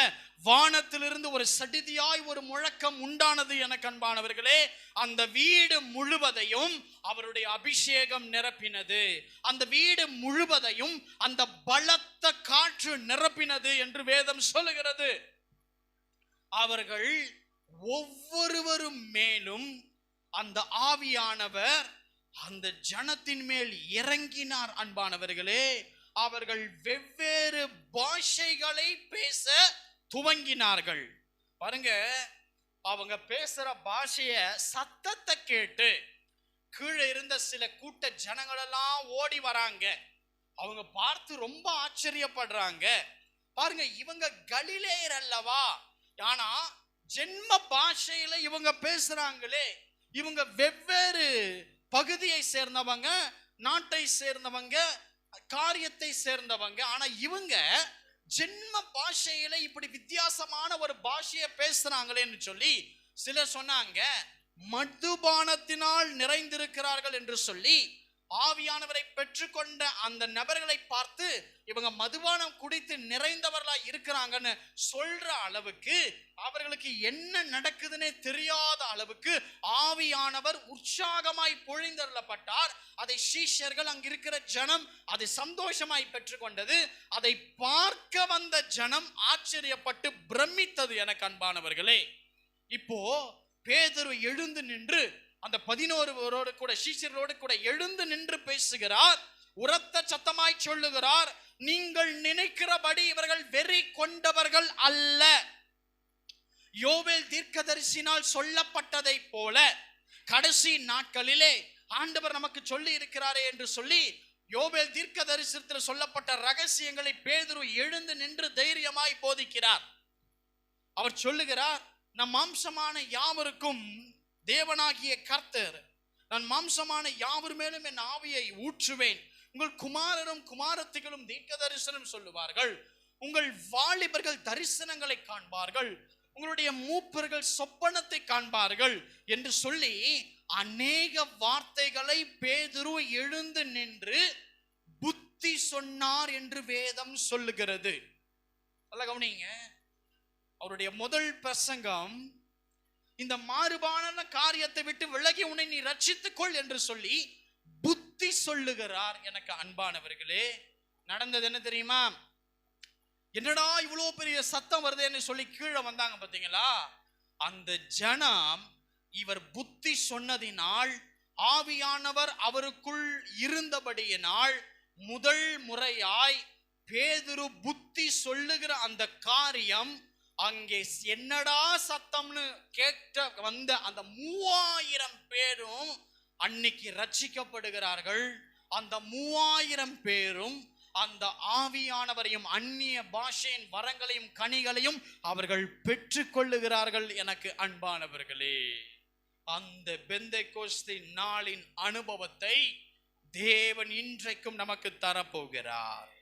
வானத்திலிருந்து ஒரு சடிதியாய் ஒரு முழக்கம் உண்டானது. என அன்பானவர்களே, அந்த வீடு முழுவதையும் அவருடைய அபிஷேகம் நிரப்பினது. அந்த வீடு முழுவதையும் அந்த பலத்த காற்று நிரப்பினது என்று வேதம் சொல்லுகிறது. அவர்கள் ஒவ்வொருவரும் மேலும் அந்த ஆவியானவர் அந்த ஜனத்தின் மேல் இறங்கினார். அன்பானவர்களே, அவர்கள் வெவ்வேறு பாஷைகளை பேச துவங்கினார்கள். பாருங்க, அவங்க பேசுற பாஷைய சத்தத்தை கேட்டு கீழே இருந்த சில கூட்ட ஜனங்களெல்லாம் ஓடி வராங்க. அவங்க பார்த்து ரொம்ப ஆச்சரியப்படுறாங்க. பாருங்க, இவங்க கலிலேயர் அல்லவா, ஆனா ஜென்ம பாஷையில இவங்க பேசுறாங்களே. இவங்க வெவ்வேறு பகுதியை சேர்ந்தவங்க, நாட்டை சேர்ந்தவங்க, காரியத்தை சேர்ந்தவங்க. ஆனா இவங்க ஜென்ம பாஷையில இப்படி வித்தியாசமான ஒரு பாஷையை பேசுறாங்களேன்னு சொல்லி சிலர் சொன்னாங்க, மதுபானத்தினால் நிறைந்திருக்கிறார்கள் என்று சொல்லி ஆவியானவரை பெற்றுக்கொண்ட அந்த நபர்களை பார்த்து இவங்க மதுபானம் குடித்து நிறைந்தவர்களா இருக்கிறாங்கன்னு சொல்ற அளவுக்கு, அவர்களுக்கு என்ன நடக்குதுன்னே தெரியாத அளவுக்கு ஆவியானவர் உற்சாகமாய் பொழிந்தருளப்பட்டார். அதை சீஷர்கள், அங்கிருக்கிற ஜனம் அதை சந்தோஷமாய் பெற்றுக்கொண்டது. அதை பார்க்க வந்த ஜனம் ஆச்சரியப்பட்டு பிரமித்தது. எனக்கு அன்பானவர்களே, இப்போ பேதுரு எழுந்து நின்று அந்த 11 கூட சீஷர்களோடு கூட எழுந்து நின்று பேசுகிறார். உரத்த சத்தமாய் சொல்லுகிறார், நீங்கள் நினைக்கிறபடி இவர்கள் வெறி கொண்டவர்கள் அல்ல. யோவேல் தீர்க்கதரிசினால் சொல்லப்பட்டதை போல கடைசி நாட்களிலே ஆண்டவர் நமக்கு சொல்லி இருக்கிறாரே என்று சொல்லி யோவேல் தீர்க்கதரிசனத்தில் சொல்லப்பட்ட ரகசியங்களை பேதுரு எழுந்து நின்று தைரியமாய் போதிக்கிறார். அவர் சொல்லுகிறார், நம் மாம்சமான யாவருக்கும் தேவனாகிய கர்த்தர், நான் மாம்சமான யாவர் மேலும் என் ஆவியை ஊற்றுவேன். உங்கள் குமாரரும் குமாரத்திகளும் தீர்க்க தரிசனம் சொல்லுவார்கள். உங்கள் வாலிபர்கள் தரிசனங்களை காண்பார்கள். உங்களுடைய மூப்பர்கள் சொப்பனத்தை காண்பார்கள் என்று சொல்லி அநேக வார்த்தைகளை பேதுரு எழுந்து நின்று புத்தி சொன்னார் என்று வேதம் சொல்லுகிறது. நல்ல கவனிங்க, அவருடைய முதல் பிரசங்கம் இந்த மாறுபான காரியத்தை விட்டு விலகி உன்னை நீ ரட்சித்துக் கொள் என்று சொல்லி புத்தி சொல்லுகிறார். எனக்கு அன்பானவர்களே, நடந்தது என்ன தெரியுமா? என்னடா இவ்வளவு பெரிய சத்தம் வருதுன்னு சொல்லி கீழே வந்தாங்க பாத்தீங்களா? அந்த ஜனம் இவர் புத்தி சொன்னதினால், ஆவியானவர் அவருக்குள் இருந்தபடியினால் முதல் முறையாய் பேதுரு புத்தி சொல்லுகிற அந்த காரியம் அங்கே என்னடா சத்தம்னு கேட்ட வந்த அந்த 3000 பேரும் அன்னைக்கு ரட்சிக்கப்படுகிறார்கள். அந்த 3000 பேரும் அந்த ஆவியானவரையும் அந்நிய பாஷையின் வரங்களையும் கனிகளையும் அவர்கள் பெற்றுக் கொள்ளுகிறார்கள். எனக்கு அன்பானவர்களே, அந்த பெந்தெகோஸ்தே நாளின் அனுபவத்தை தேவன் இன்றைக்கும் நமக்கு தரப்போகிறார்.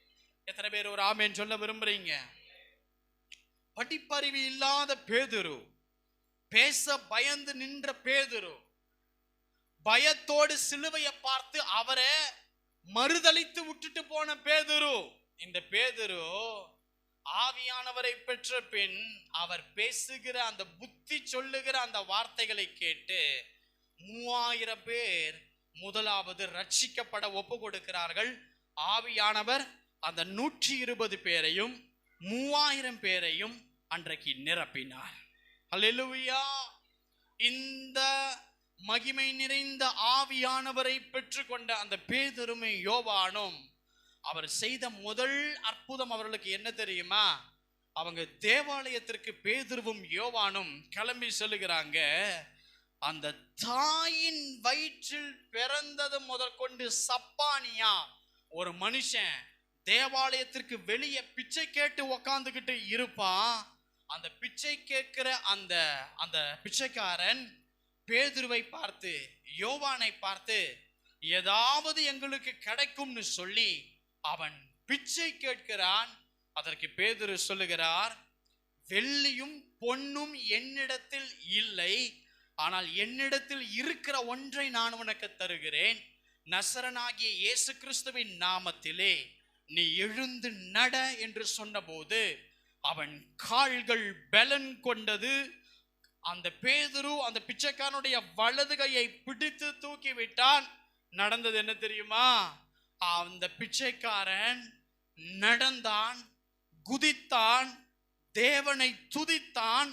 எத்தனை பேர் ஒரு ஆமென் சொல்ல விரும்புறீங்க? படிப்பறிவு இல்லாத பேதுரு, பேச பயந்து நின்ற பேதுரு, பயத்தோடு சிலுவையை பார்த்து அவரை மறுதலித்து விட்டுட்டு போன பேதுரு, இந்த பேதுரு ஆவியானவரை பெற்ற பின் அவர் பேசுகிற அந்த புத்தி சொல்லுகிற அந்த வார்த்தைகளை கேட்டு 3000 பேர் முதலாவது ரட்சிக்கப்பட ஒப்பு கொடுக்கிறார்கள். ஆவியானவர் அந்த 120 பேரையும் 3000 பேரையும் அன்றைக்கு நிரப்பினார். அல்லேலூயா. இந்த மகிமை நிறைந்த ஆவியானவரை பெற்றுக்கொண்ட அந்த பேதுருவும் யோவானும் அவர் செய்த முதல் அற்புதம் அவர்களுக்கு என்ன தெரியுமா? அவங்க தேவாலயத்திற்கு பேதுருவும் யோவானும் கிளம்பி சொல்லுகிறாங்க. அந்த தாயின் வயிற்றில் பிறந்தது முதற்கொண்டு சப்பானியா ஒரு மனுஷன் தேவாலயத்திற்கு வெளியே பிச்சை கேட்டு உக்காந்துக்கிட்டு இருப்பான். அந்த பிச்சை கேட்கிற அந்த அந்த பிச்சைக்காரன் பேதுருவை பார்த்து யோவானை பார்த்து ஏதாவது எங்களுக்கு கிடைக்கும்னு சொல்லி அவன் பிச்சை கேட்கிறான். அதற்கு பேதுரு சொல்லுகிறார், வெள்ளியும் பொன்னும் என்னிடத்தில் இல்லை, ஆனால் என்னிடத்தில் இருக்கிற ஒன்றை நான் உனக்கு தருகிறேன். நசரனாகிய இயேசு கிறிஸ்துவின் நாமத்திலே நீ எழுந்து நட என்று சொன்னபோது அவன் கால்கள் பலன் கொண்டது. அந்த பேதுரு அந்த பிச்சைக்காரனுடைய வலது கையை பிடித்து தூக்கி விட்டான். நடந்தது என்ன தெரியுமா? அந்த பிச்சைக்காரன் நடந்தான், குதித்தான், தேவனை துதித்தான்.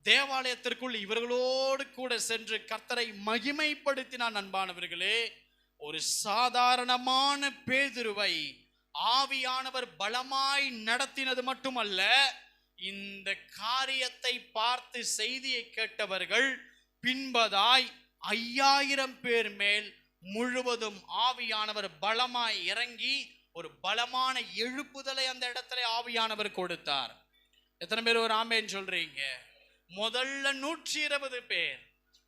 தேவாலயத்திற்குள் இவர்களோடு கூட சென்று கர்த்தரை மகிமைப்படுத்தினான். அன்பானவர்களே, ஒரு சாதாரணமான பேதுருவை ஆவியானவர் பலமாய் நடத்தினது மட்டுமல்ல, இந்த காரியத்தை பார்த்து செய்தியை கேட்டவர்கள் பின்பதாய் 5000 பேர் மேல் முழுவதும் ஆவியானவர் பலமாய் இறங்கி ஒரு பலமான எழுப்புதலை அந்த இடத்துல ஆவியானவர் கொடுத்தார். எத்தனை பேர் ஒரு ஆமென் சொல்றீங்க? முதல்ல 120 பேர்,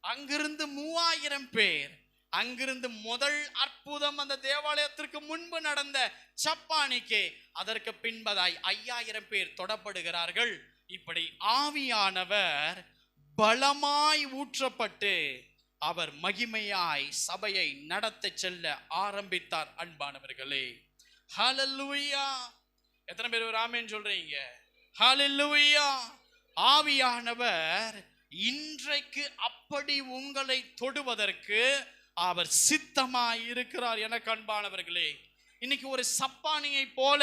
அங்கிருந்து 3000 பேர், அங்கிருந்து முதல் அற்புதம் அந்த தேவாலயத்திற்கு முன்பு நடந்த சப்பானிக்கு அதற்கு பின்பதாய் 5000 பேர் தொடப்படுகிறார்கள். இப்படி ஆவியானவர் பலமாய் ஊற்றப்பட்டு அவர் மகிமையாய் சபையை நடத்த செல்ல ஆரம்பித்தார். அன்பானவர்களே, ஹல்லேலூயா. எத்தனை பேர் ஒரு ஆமென் சொல்றீங்க? ஹல்லேலூயா. ஆவியானவர் இன்றைக்கு அப்படி உங்களை தொடுவதற்கு அவர் சித்தமாய் இருக்கிறார். எனக்கு அன்பானவர்களே, இன்னைக்கு ஒரு சப்பானியை போல,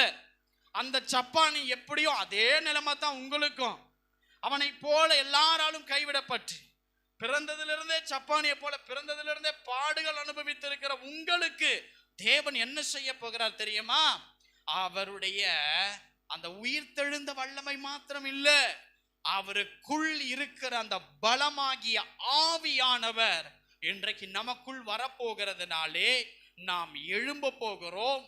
அந்த சப்பானி எப்படியோ அதே நிலைமை தான் உங்களுக்கும். அவனை போல எல்லாராலும் கைவிடப்பட்டு பிறந்ததிலிருந்தே சப்பானியை போல பிறந்ததிலிருந்தே பாடுகள் அனுபவித்திருக்கிற உங்களுக்கு தேவன் என்ன செய்ய போகிறார் தெரியுமா? அவருடைய அந்த உயிர்த்தெழுந்த வல்லமை மாத்திரம் இல்ல, அவருக்குள் இருக்கிற அந்த பலமாகிய ஆவியானவர் இன்றைக்கு நமக்குள் வரப்போகிறதுனாலே நாம் எழும்ப போகிறோம்,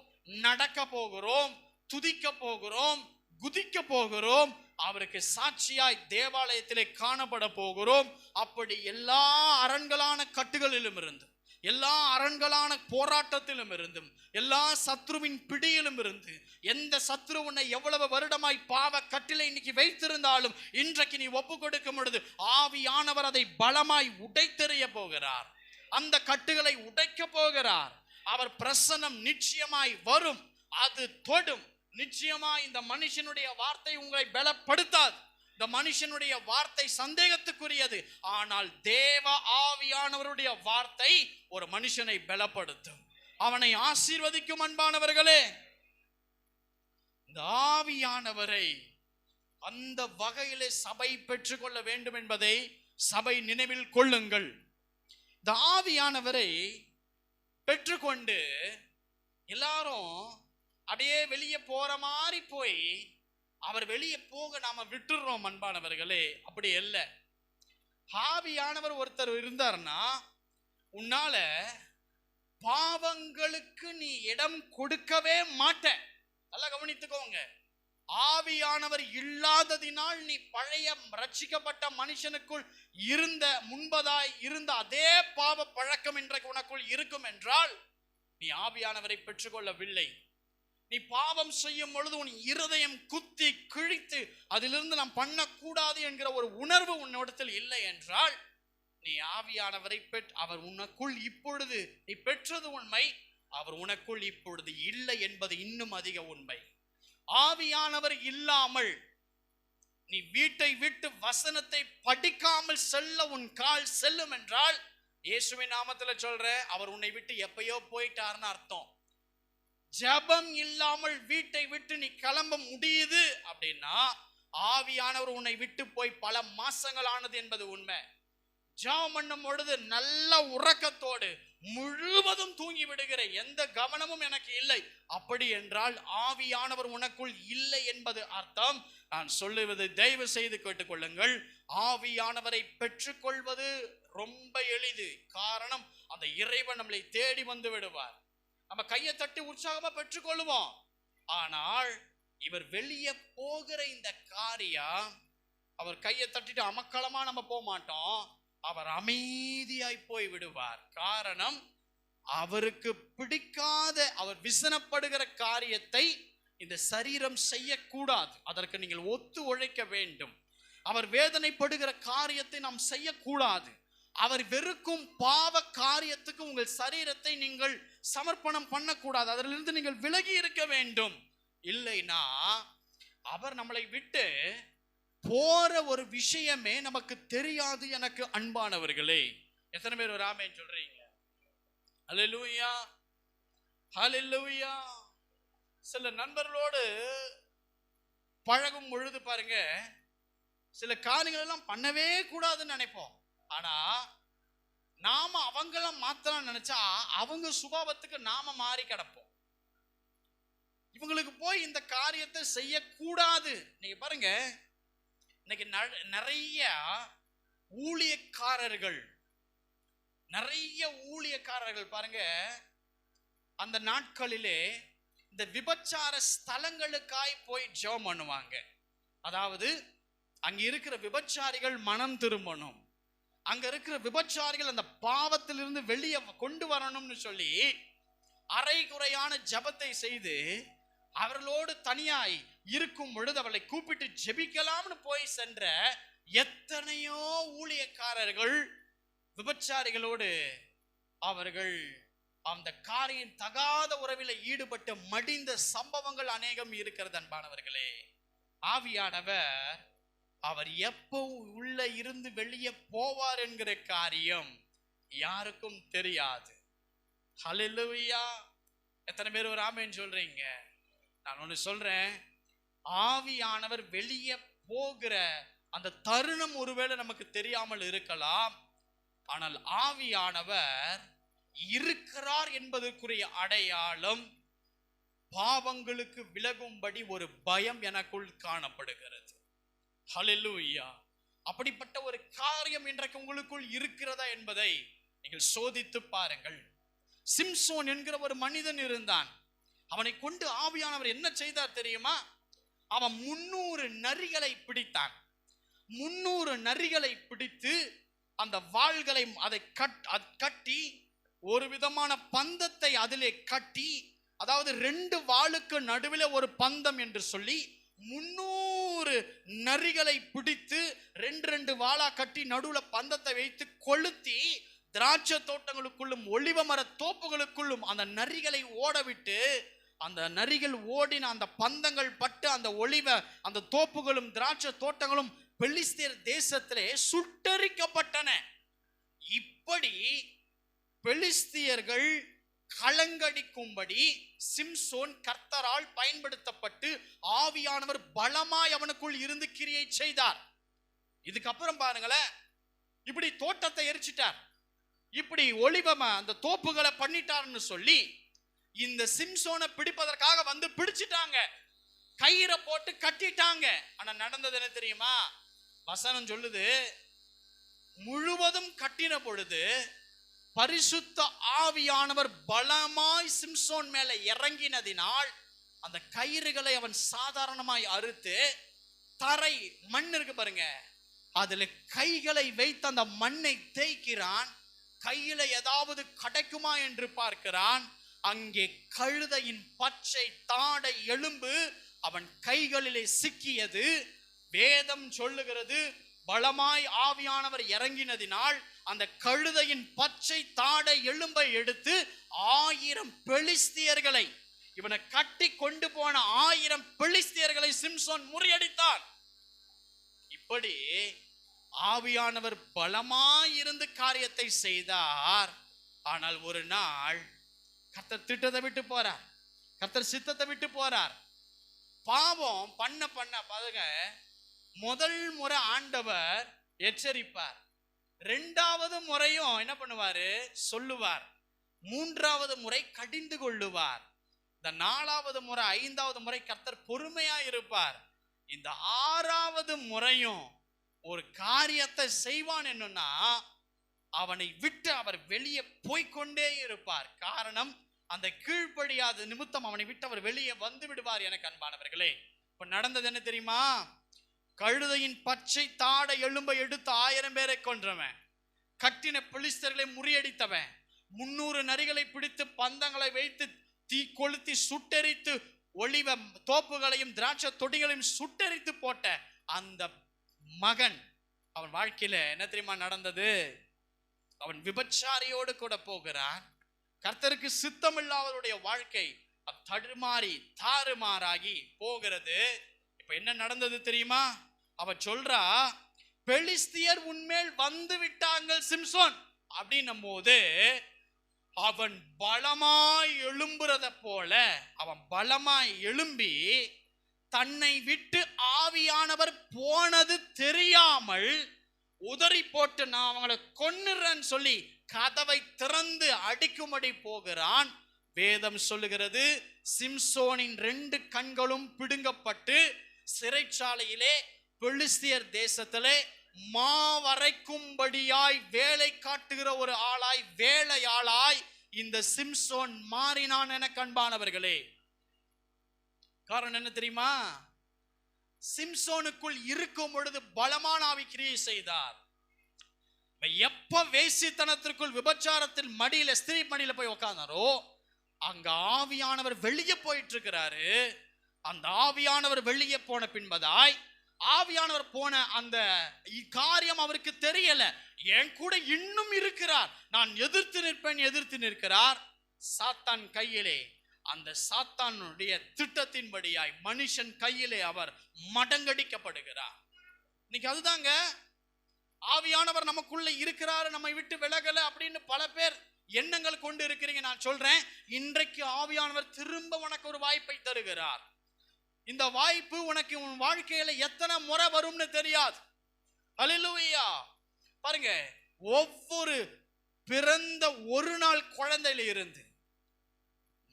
நடக்க போகிறோம், துதிக்க போகிறோம், குதிக்க போகிறோம், அவருக்கு சாட்சியாய் தேவாலயத்திலே காணப்பட போகிறோம். அப்படி எல்லா அரண்களான கட்டுகளிலும் இருந்தும், எல்லா அரண்களான போராட்டத்திலும் இருந்தும், எல்லா சத்ருவின் பிடியிலும் இருந்து, எந்த சத்ரு உன்னை எவ்வளவு வருடமாய் பாவ கட்டிலை இன்னைக்கு வைத்திருந்தாலும் இன்றைக்கு நீ ஒப்பு கொடுக்கும் பொழுது ஆவியானவர் அதை பலமாய் உடைத்தெறிய போகிறார். அந்த கட்டுகளை உடைக்க போகிறார். அவர் பிரசன்னம் நிச்சயமாய் வரும், அது தொடும். நிச்சயமாய் இந்த மனுஷனுடைய வார்த்தை உங்களை பலப்படுத்தாது. இந்த மனுஷனுடைய வார்த்தை சந்தேகத்துக்குரியது. ஆனால் தேவ ஆவியானவருடைய வார்த்தை ஒரு மனுஷனை பலப்படுத்தும், அவனை ஆசீர்வதிக்கும். அன்பானவர்களே, இந்த ஆவியானவரை அந்த வகையிலே சபை பெற்றுக்கொள்ள வேண்டும் என்பதை சபை நினைவில் கொள்ளுங்கள். இந்த ஆவியானவரை பெற்றுக்கொண்டு எல்லாரும் அப்படியே வெளியே போற மாதிரி போய் அவர் வெளியே போக நாம விட்டுறோம். அன்பானவர்களே, அப்படி இல்லை. ஆவியானவர் ஒருத்தர் இருந்தார்னா உன்னால பாவங்களுக்கு நீ இடம் கொடுக்கவே மாட்ட. நல்லா கவனித்துக்கோங்க. ஆவியானவர் இல்லாததினால் நீ பழைய ரட்சிக்கப்பட்ட மனுஷனுக்குள் முன்பதாய் இருந்த அதே பாவ பழக்கம் இன்றைக்கு உனக்குள் இருக்கும் என்றால் நீ ஆவியானவரை பெற்றுக்கொள்ளவில்லை. நீ பாவம் செய்யும் பொழுது உன் இருதயம் குத்தி கிழித்து அதிலிருந்து நாம் பண்ணக்கூடாது என்கிற ஒரு உணர்வு உன்னிடத்தில் இல்லை என்றால் நீ ஆவியானவரை அவர் உனக்குள் இப்பொழுது நீ பெற்றது உண்மை, அவர் உனக்குள் இப்பொழுது இல்லை என்பது இன்னும் அதிக உண்மை. ஆவியானவர் இல்லாமல் நீ வீட்டை விட்டு வசனத்தை படிக்காமல் செல்ல உன் கால் செல்லும் என்றால் இயேசுவின் நாமத்துல சொல்ற, அவர் உன்னை விட்டு எப்பயோ போயிட்டார்னு அர்த்தம். ஜெபம் இல்லாமல் வீட்டை விட்டு நீ கிளம்ப முடியுது அப்படின்னா ஆவியானவர் உன்னை விட்டு போய் பல மாசங்கள் ஆனது என்பது உண்மை. ஜெபம் பண்ணும் பொழுது நல்ல உறக்கத்தோடு முழுவதும் தூங்கி விடுகிற எந்த கவனமும் எனக்கு இல்லை, அப்படி என்றால் ஆவியானவர் உனக்குள் இல்லை என்பது அர்த்தம். நான் சொல்லுவது தயவு செய்து கேட்டுக்கொள்ளுங்கள். ஆவியானவரை பெற்றுக்கொள்வது ரொம்ப எளிது. காரணம், அந்த இறைவன் நம்மளை தேடி வந்து விடுவார். நம்ம கையை தட்டி உற்சாகமா பெற்றுக்கொள்ளுவோம். ஆனால் இவர் வெளியே போகிற இந்த காரியம், அவர் கையை தட்டிட்டு அமக்களமா நம்ம போக மாட்டோம். அவர் அமைதியாய் போய் விடுவார். காரணம், அவருக்கு பிடிக்காத, அவர் விசனப்படுகிற காரியத்தை இந்த சரீரம் செய்யக்கூடாது. அதற்கு நீங்கள் ஒத்து உழைக்க வேண்டும். அவர் வேதனைப்படுகிற காரியத்தை நாம் செய்யக்கூடாது. அவர் வெறுக்கும் பாவ காரியத்துக்கு உங்கள் சரீரத்தை நீங்கள் சமர்ப்பணம் பண்ணக்கூடாது. அதிலிருந்து நீங்கள் விலகி இருக்க வேண்டும். இல்லைனா அவர் நம்மளை விட்டு போற ஒரு விஷயமே நமக்கு தெரியாது. எனக்கு அன்பானவர்களே, எத்தனை பேர் ஒரு ஆமென் சொல்றீங்க? ஹல்லேலூயா, ஹல்லேலூயா. சில நண்பர்களோடு பழகும் பொழுது பாருங்க, சில காரியங்கள் எல்லாம் பண்ணவே கூடாதுன்னு நினைப்போம். ஆனா நாம அவங்கள மாத்தலாம் நினைச்சா அவங்க சுபாவத்துக்கு நாம மாறி கிடப்போம். இவங்களுக்கு போய் இந்த காரியத்தை செய்யக்கூடாது. நீங்க பாருங்க, இன்னைக்கு நிறைய ஊழியக்காரர்கள் பாருங்க, அந்த நாட்களிலே இந்த விபச்சார ஸ்தலங்களுக்காய் போய் ஜெபம் பண்ணுவாங்க. அதாவது அங்க இருக்கிற விபச்சாரிகள் மனம் திரும்பணும், அங்க இருக்கிற விபச்சாரிகள் அந்த பாவத்திலிருந்து வெளியே கொண்டு வரணும்னு சொல்லி அரைகுறையான ஜெபத்தை செய்து அவர்களோடு தனியாய் இருக்கும் பொழுது அவளை கூப்பிட்டு ஜெபிக்கலாம்னு போய் சென்ற எத்தனையோ ஊழியக்காரர்கள் விபச்சாரிகளோடு அவர்கள் அந்த காரியம் தகாத உறவில் ஈடுபட்டு மடிந்த சம்பவங்கள் அநேகம் இருக்கிறது. அன்பானவர்களே, ஆவியானவர் அவர் எப்போ உள்ள இருந்து வெளியே போவார் என்கிற காரியம் யாருக்கும் தெரியாது. ஹல்லேலூயா. எத்தனை பேர் ஒரு ஆமென் சொல்றீங்க? நான் ஒன்று சொல்றேன், ஆவியானவர் வெளியே போகிற அந்த தருணம் ஒருவேளை நமக்கு தெரியாமல் இருக்கலாம். ஆனால் ஆவியானவர் இருக்கிறார் என்பதற்குரிய அடையாளம் பாவங்களுக்கு விலகும்படி ஒரு பயம் எனக்குள் காணப்படுகிறது. ஹல்லேலூயா. அப்படிப்பட்ட ஒரு காரியம் இன்றைக்கு உங்களுக்குள் இருக்கிறதா என்பதை நீங்கள் சோதித்து பாருங்கள். சிம்சோன் என்கிற ஒரு மனிதன் இருந்தான். அவனை கொண்டு ஆவியானவர் என்ன செய்தார் தெரியுமா? அவன் 300 நரிகளை பிடித்தான். 300 நரிகளை பிடித்து அந்த வாள்களை அதை கட்டி ஒரு விதமான பந்தத்தை அதிலே கட்டி, அதாவது 2 வாளுக்கு நடுவில் ஒரு பந்தம் என்று சொல்லி 300 நரிகளை பிடித்து 2 வாளா கட்டி நடுவுல பந்தத்தை வைத்து கொளுத்தி திராட்சை தோட்டங்களுக்குள்ளும் ஒலிவ மர தோப்புகளுக்குள்ளும் அந்த நரிகளை ஓடவிட்டு, அந்த நரிகள் ஓடின அந்த பந்தங்கள் பட்டு அந்த தோப்புகளும் திராட்சை தோட்டங்களும் பெலிஸ்தியர் தேசத்திலே சுட்டரிக்கப்பட்டன. இப்படி பெலிஸ்தியர்கள் கலங்கடிக்கும்படி சிம்சோன் கர்த்தரால் பயன்படுத்தப்பட்டு ஆவியானவர் பலமாய் அவனுக்குள் இருந்து கிரியை செய்தார். இதுக்கப்புறம் பாருங்களேன், இப்படி தோட்டத்தை எரிச்சிட்டார், இப்படி ஒளிவம அந்த தோப்புகளை பண்ணிட்டார்னு சொல்லி இந்த சிம்சோனை பிடிப்பதற்காக வந்து பிடிச்சிட்டாங்க, கயிறை போட்டு கட்டிட்டாங்க. ஆனா நடந்தது என்ன தெரியுமா? வசனம் சொல்லுது, முழுவதும் கட்டின பொழுது பரிசுத்த ஆவியானவர் பலமாய் சிம்சோன் மேல இறங்கினதினால் அந்த கயிறுகளை அவன் சாதாரணமாய் அறுத்து தரை மண் இருக்கு பாருங்க, அதுல கைகளை வைத்து அந்த மண்ணை தேய்க்கிறான். கையில ஏதாவது கிடைக்குமா என்று பார்க்கிறான். அங்கே கழுதையின் பச்சை தாடை எலும்பு அவன் கைகளிலே சிக்கியது. வேதம் சொல்லுகிறது, பலமாய் ஆவியானவர் இறங்கினதினால் அந்த கழுதையின் பச்சை தாடை எலும்பை எடுத்து 1000 பெலிஸ்தியர்களை, இவனை கட்டி கொண்டு போன 1000 பெலிஸ்தியர்களை சிம்சோன் முறியடித்தான். இப்படி ஆவியானவர் பலமாய் இருந்து காரியத்தை செய்தார். ஆனால் ஒரு நாள் கர்த்தர் திட்டத்தை விட்டு போறார், கர்த்தர் சித்தத்தை விட்டு போறார். பாவம் பண்ண பாருங்க, முதல் முறை ஆண்டவர் எச்சரிப்பார், இரண்டாவது முறையும் என்ன பண்ணுவாரு, சொல்லுவார், மூன்றாவது முறை கடிந்து கொள்ளுவார், இந்த நாலாவது முறை ஐந்தாவது முறை கர்த்தர் பொறுமையா இருப்பார். இந்த ஆறாவது முறையும் ஒரு காரியத்தை செய்வான் என்னன்னா, அவனை விட்டு அவர் வெளியே போய்கொண்டே இருப்பார். காரணம், அந்த கீழ்ப்படியாத நிமித்தம் அவனை விட்டு அவர் வெளியே வந்து விடுவார். எனக்கு அன்பானவர்களே, இப்ப நடந்தது என்ன தெரியுமா? கழுதையின் பச்சை தாடை எலும்பை எடுத்து 1000 பேரை கொன்றவன், கட்டின பெலிஸ்தர்களை முறியடித்தவன், 300 நரிகளை பிடித்து பந்தங்களை வைத்து தீ கொளுத்தி சுட்டெரித்து ஒளிவ தோப்புகளையும் திராட்சை தொடிகளையும் சுட்டெரித்து போட்ட அந்த மகன், அவன் வாழ்க்கையில என்ன தெரியுமா நடந்தது? அவன் விபச்சாரியோடு கூட போகிறான். கர்த்தருக்கு சித்தமில்லாதவருடைய வாழ்க்கை தடுமாறி தாறுமாறாகி போகிறது. இப்ப என்ன நடந்தது தெரியுமா? அவ சொல்றா, பெலிஸ்தியர் உன்மேல் வந்து விட்டாங்க சிம்சோன் அப்படின்னும் போது, அவன் பலமாய் எழும்புறத போல அவன் பலமாய் எழும்பி தன்னை விட்டு ஆவியானவர் போனது தெரியாமல் உதறி போட்டு நான் அவங்களை கொன்னுறேன்னு சொல்லி கதவை திறந்து அடிக்கும்படி போகிறான். வேதம் சொல்லுகிறது, சிம்சோனின் 2 கண்களும் பிடுங்கப்பட்டு சிறைச்சாலையிலே பெலிஸ்தியர் தேசத்திலே மாவரைக்கும்படியாய் வேலை காட்டுகிற ஒரு ஆளாய், வேலையாளாய் இந்த சிம்சோன் மாறினான். என கண்பானவர்களே, காரணம் என்ன தெரியுமா? சிம்சோனுக்குள் இருக்கும் பொழுது பலமான ஆவி கிரியை செய்தார். எப்ப வேசித்தனத்திற்குள் விபச்சாரத்தில் மடியில, ஸ்திரீ மடியில போய் உட்கார்ந்தாரோ, அங்க ஆவியானவர் வெளியே போயிட்டு இருக்கிறாரு. அந்த ஆவியானவர் வெளியே போன பின்பதாய், ஆவியானவர் போன அந்த காரியம் அவருக்கு தெரியல. என் கூட இன்னும் இருக்கிறார், நான் எதிர்த்து நிற்கிறார். சாத்தான் கையிலே, அந்த சாத்தானுடைய திட்டத்தின்படியாய் மனுஷன் கையிலே அவர் மடங்கடிக்கப்படுகிறார். இன்னைக்கு அதுதாங்க, ஆவியானவர் நமக்குள்ள இருக்கிறாரு, நம்மை விட்டு விலகல அப்படின்னு பல பேர் எண்ணங்கள் கொண்டு இருக்கிறீங்க. நான் சொல்றேன், இன்றைக்கு ஆவியானவர் திரும்ப உனக்கு ஒரு வாய்ப்பை தருகிறார். இந்த வாய்ப்பு உனக்கு உன் வாழ்க்கையில எத்தனை முறை வரும்னு தெரியாது. அல்லேலூயா. பாருங்க, ஒவ்வொரு பிறந்த ஒரு நாள் குழந்தையில இருந்து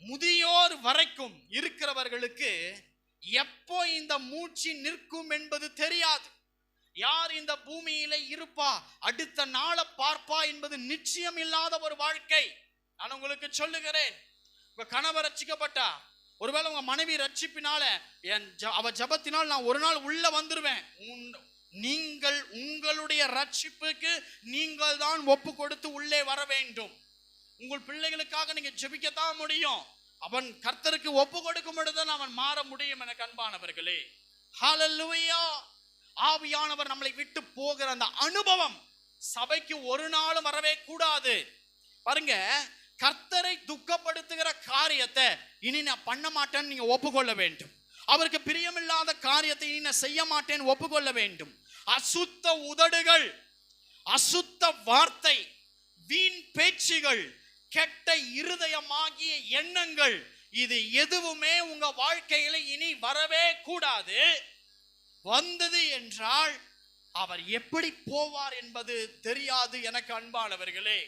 முதியோர் வரைக்கும் இருக்கிறவர்களுக்கு எப்போ இந்த மூச்சு நிற்கும் என்பது தெரியாது. யார் இந்த பூமியில இருப்பா, அடுத்த நாளை பார்ப்பா என்பது நிச்சயம் இல்லாத ஒரு வாழ்க்கை. நான் உங்களுக்கு சொல்லுகிறேன், உங்க கணவர் ரட்சிக்கப்பட்டா, ஒருவேளை உங்க மனைவி ரட்சிப்பினால, அவ ஜபத்தினால் நான் ஒரு நாள் உள்ள வந்துருவேன். நீங்கள் உங்களுடைய ரட்சிப்புக்கு நீங்கள் தான் ஒப்பு கொடுத்து உள்ளே வர வேண்டும். உங்கள் பிள்ளைகளுக்காக நீங்க ஜெபிக்கத்தான் முடியும். அவன் கர்த்தருக்கு ஒப்பு கொடுக்கும் பொழுதுதான் அவன் மாற முடியும். என அன்பானவர்களே, ஹல்லேலூயா. ஆவியானவர் நம்மளை விட்டு போகிற அந்த அனுபவம் சபைக்கு ஒரு நாளும் வரவே கூடாது. பாருங்க, கர்த்தரை துக்கப்படுத்துகிற காரியத்தை இனி நான் பண்ண மாட்டேன்னு நீங்க ஒப்புக்கொள்ள வேண்டும். அவருக்கு பிரியமில்லாத காரியத்தை இனி நான் செய்ய மாட்டேன்னு ஒப்புக்கொள்ள வேண்டும். அசுத்த உதடுகள், அசுத்த வார்த்தை, வீண் பேச்சுகள், கெட்ட இருதயமாகிய எண்ணங்கள், இது எதுவுமே உங்க வாழ்க்கையில இனி வரவே கூடாது. வந்தது என்றால் அவர் எப்படி போவார் என்பது தெரியாது. எனக்கு அன்பானவர்களே,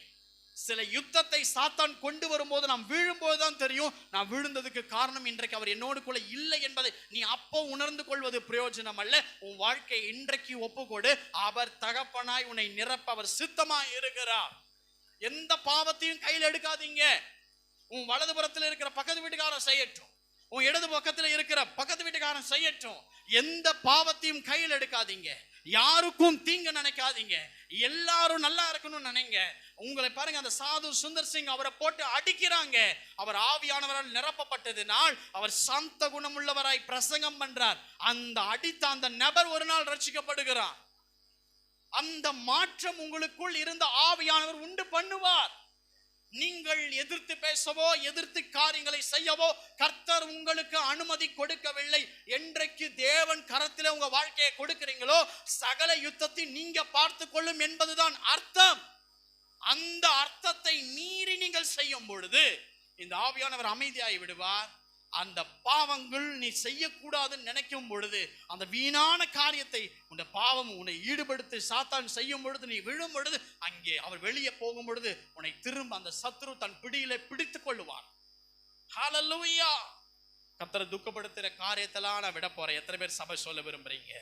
சில யுத்தத்தை சாத்தான் கொண்டு வரும்போது நாம் வீழும்போதுதான் தெரியும், நான் விழுந்ததுக்கு காரணம் இன்றைக்கு அவர் என்னோடு கூட இல்லை என்பதை நீ அப்போ உணர்ந்து கொள்வது பிரயோஜனம் அல்ல. உன் வாழ்க்கை இன்றைக்கு ஒப்புக்கொடு. அவர் தகப்பனாய் உன்னை நிரப்ப அவர் சித்தமாய் இருக்கிறார். எந்த பாவத்தையும் கையில் எடுக்காதீங்க. உன் வலது புறத்தில் இருக்கிற பக்கத்து வீட்டுக்காரன் செய்யட்டும், உன் இடது பக்கத்தில் இருக்கிற பக்கத்து வீட்டுக்காரன் செய்யட்டும், எந்த பாவத்தையும் கையில் எடுக்காதீங்க. யாருக்கும் தீங்கு நினைக்காதீங்க. எல்லாரும் நல்லா இருக்கணும்னு நினைங்க. உங்களை பாருங்க, அந்த சாது சுந்தர் சிங் அவரை போட்டு அடிக்கிறாங்க. அவர் ஆவியானவரால் நிரப்பப்பட்டதினால் அவர் சாந்த குணமுள்ளவராய் பிரசங்கம் பண்றார். அந்த அடித்த அந்த நபர் ஒரு நாள் ரட்சிக்கப்படுகிறார். அந்த மாற்றம் உங்களுக்குள் இருந்த ஆவியானவர் உண்டு பண்ணுவார். நீங்கள் எதிர்த்து பேசவோ எதிர்த்து காரியங்களை செய்யவோ கர்த்தர் உங்களுக்கு அனுமதி கொடுக்கவில்லை. என்றைக்கு தேவன் கரத்தில் உங்க வாழ்க்கையை கொடுக்கிறீங்களோ சகல யுத்தத்தை நீங்க பார்த்து கொள்ளும் என்பதுதான் அர்த்தம். அந்த அர்த்தத்தை மீறி நீங்கள் செய்யும் பொழுது இந்த ஆவியானவர் அமைதியாகி விடுவார். அந்த பாவங்கள் நீ செய்யக்கூடாதுன்னு நினைக்கும் பொழுது, அந்த வீணான காரியத்தை உன் பாவம் உன்னை ஈடுபடுத்தி சாத்தான் செய்யும் பொழுது, நீ விழும் பொழுது, அங்கே அவர் வெளியே போகும் பொழுது உன்னை திரும்ப அந்த சத்துரு தன் பிடியிலே பிடித்துக் கொள்ளுவான். ஹல்லேலூயா. கர்த்தரை துக்கப்படுத்துற காரியத்தெல்லாம் நான் விட போறேன். எத்தனை பேர் சபை சொல்ல விரும்புறீங்க?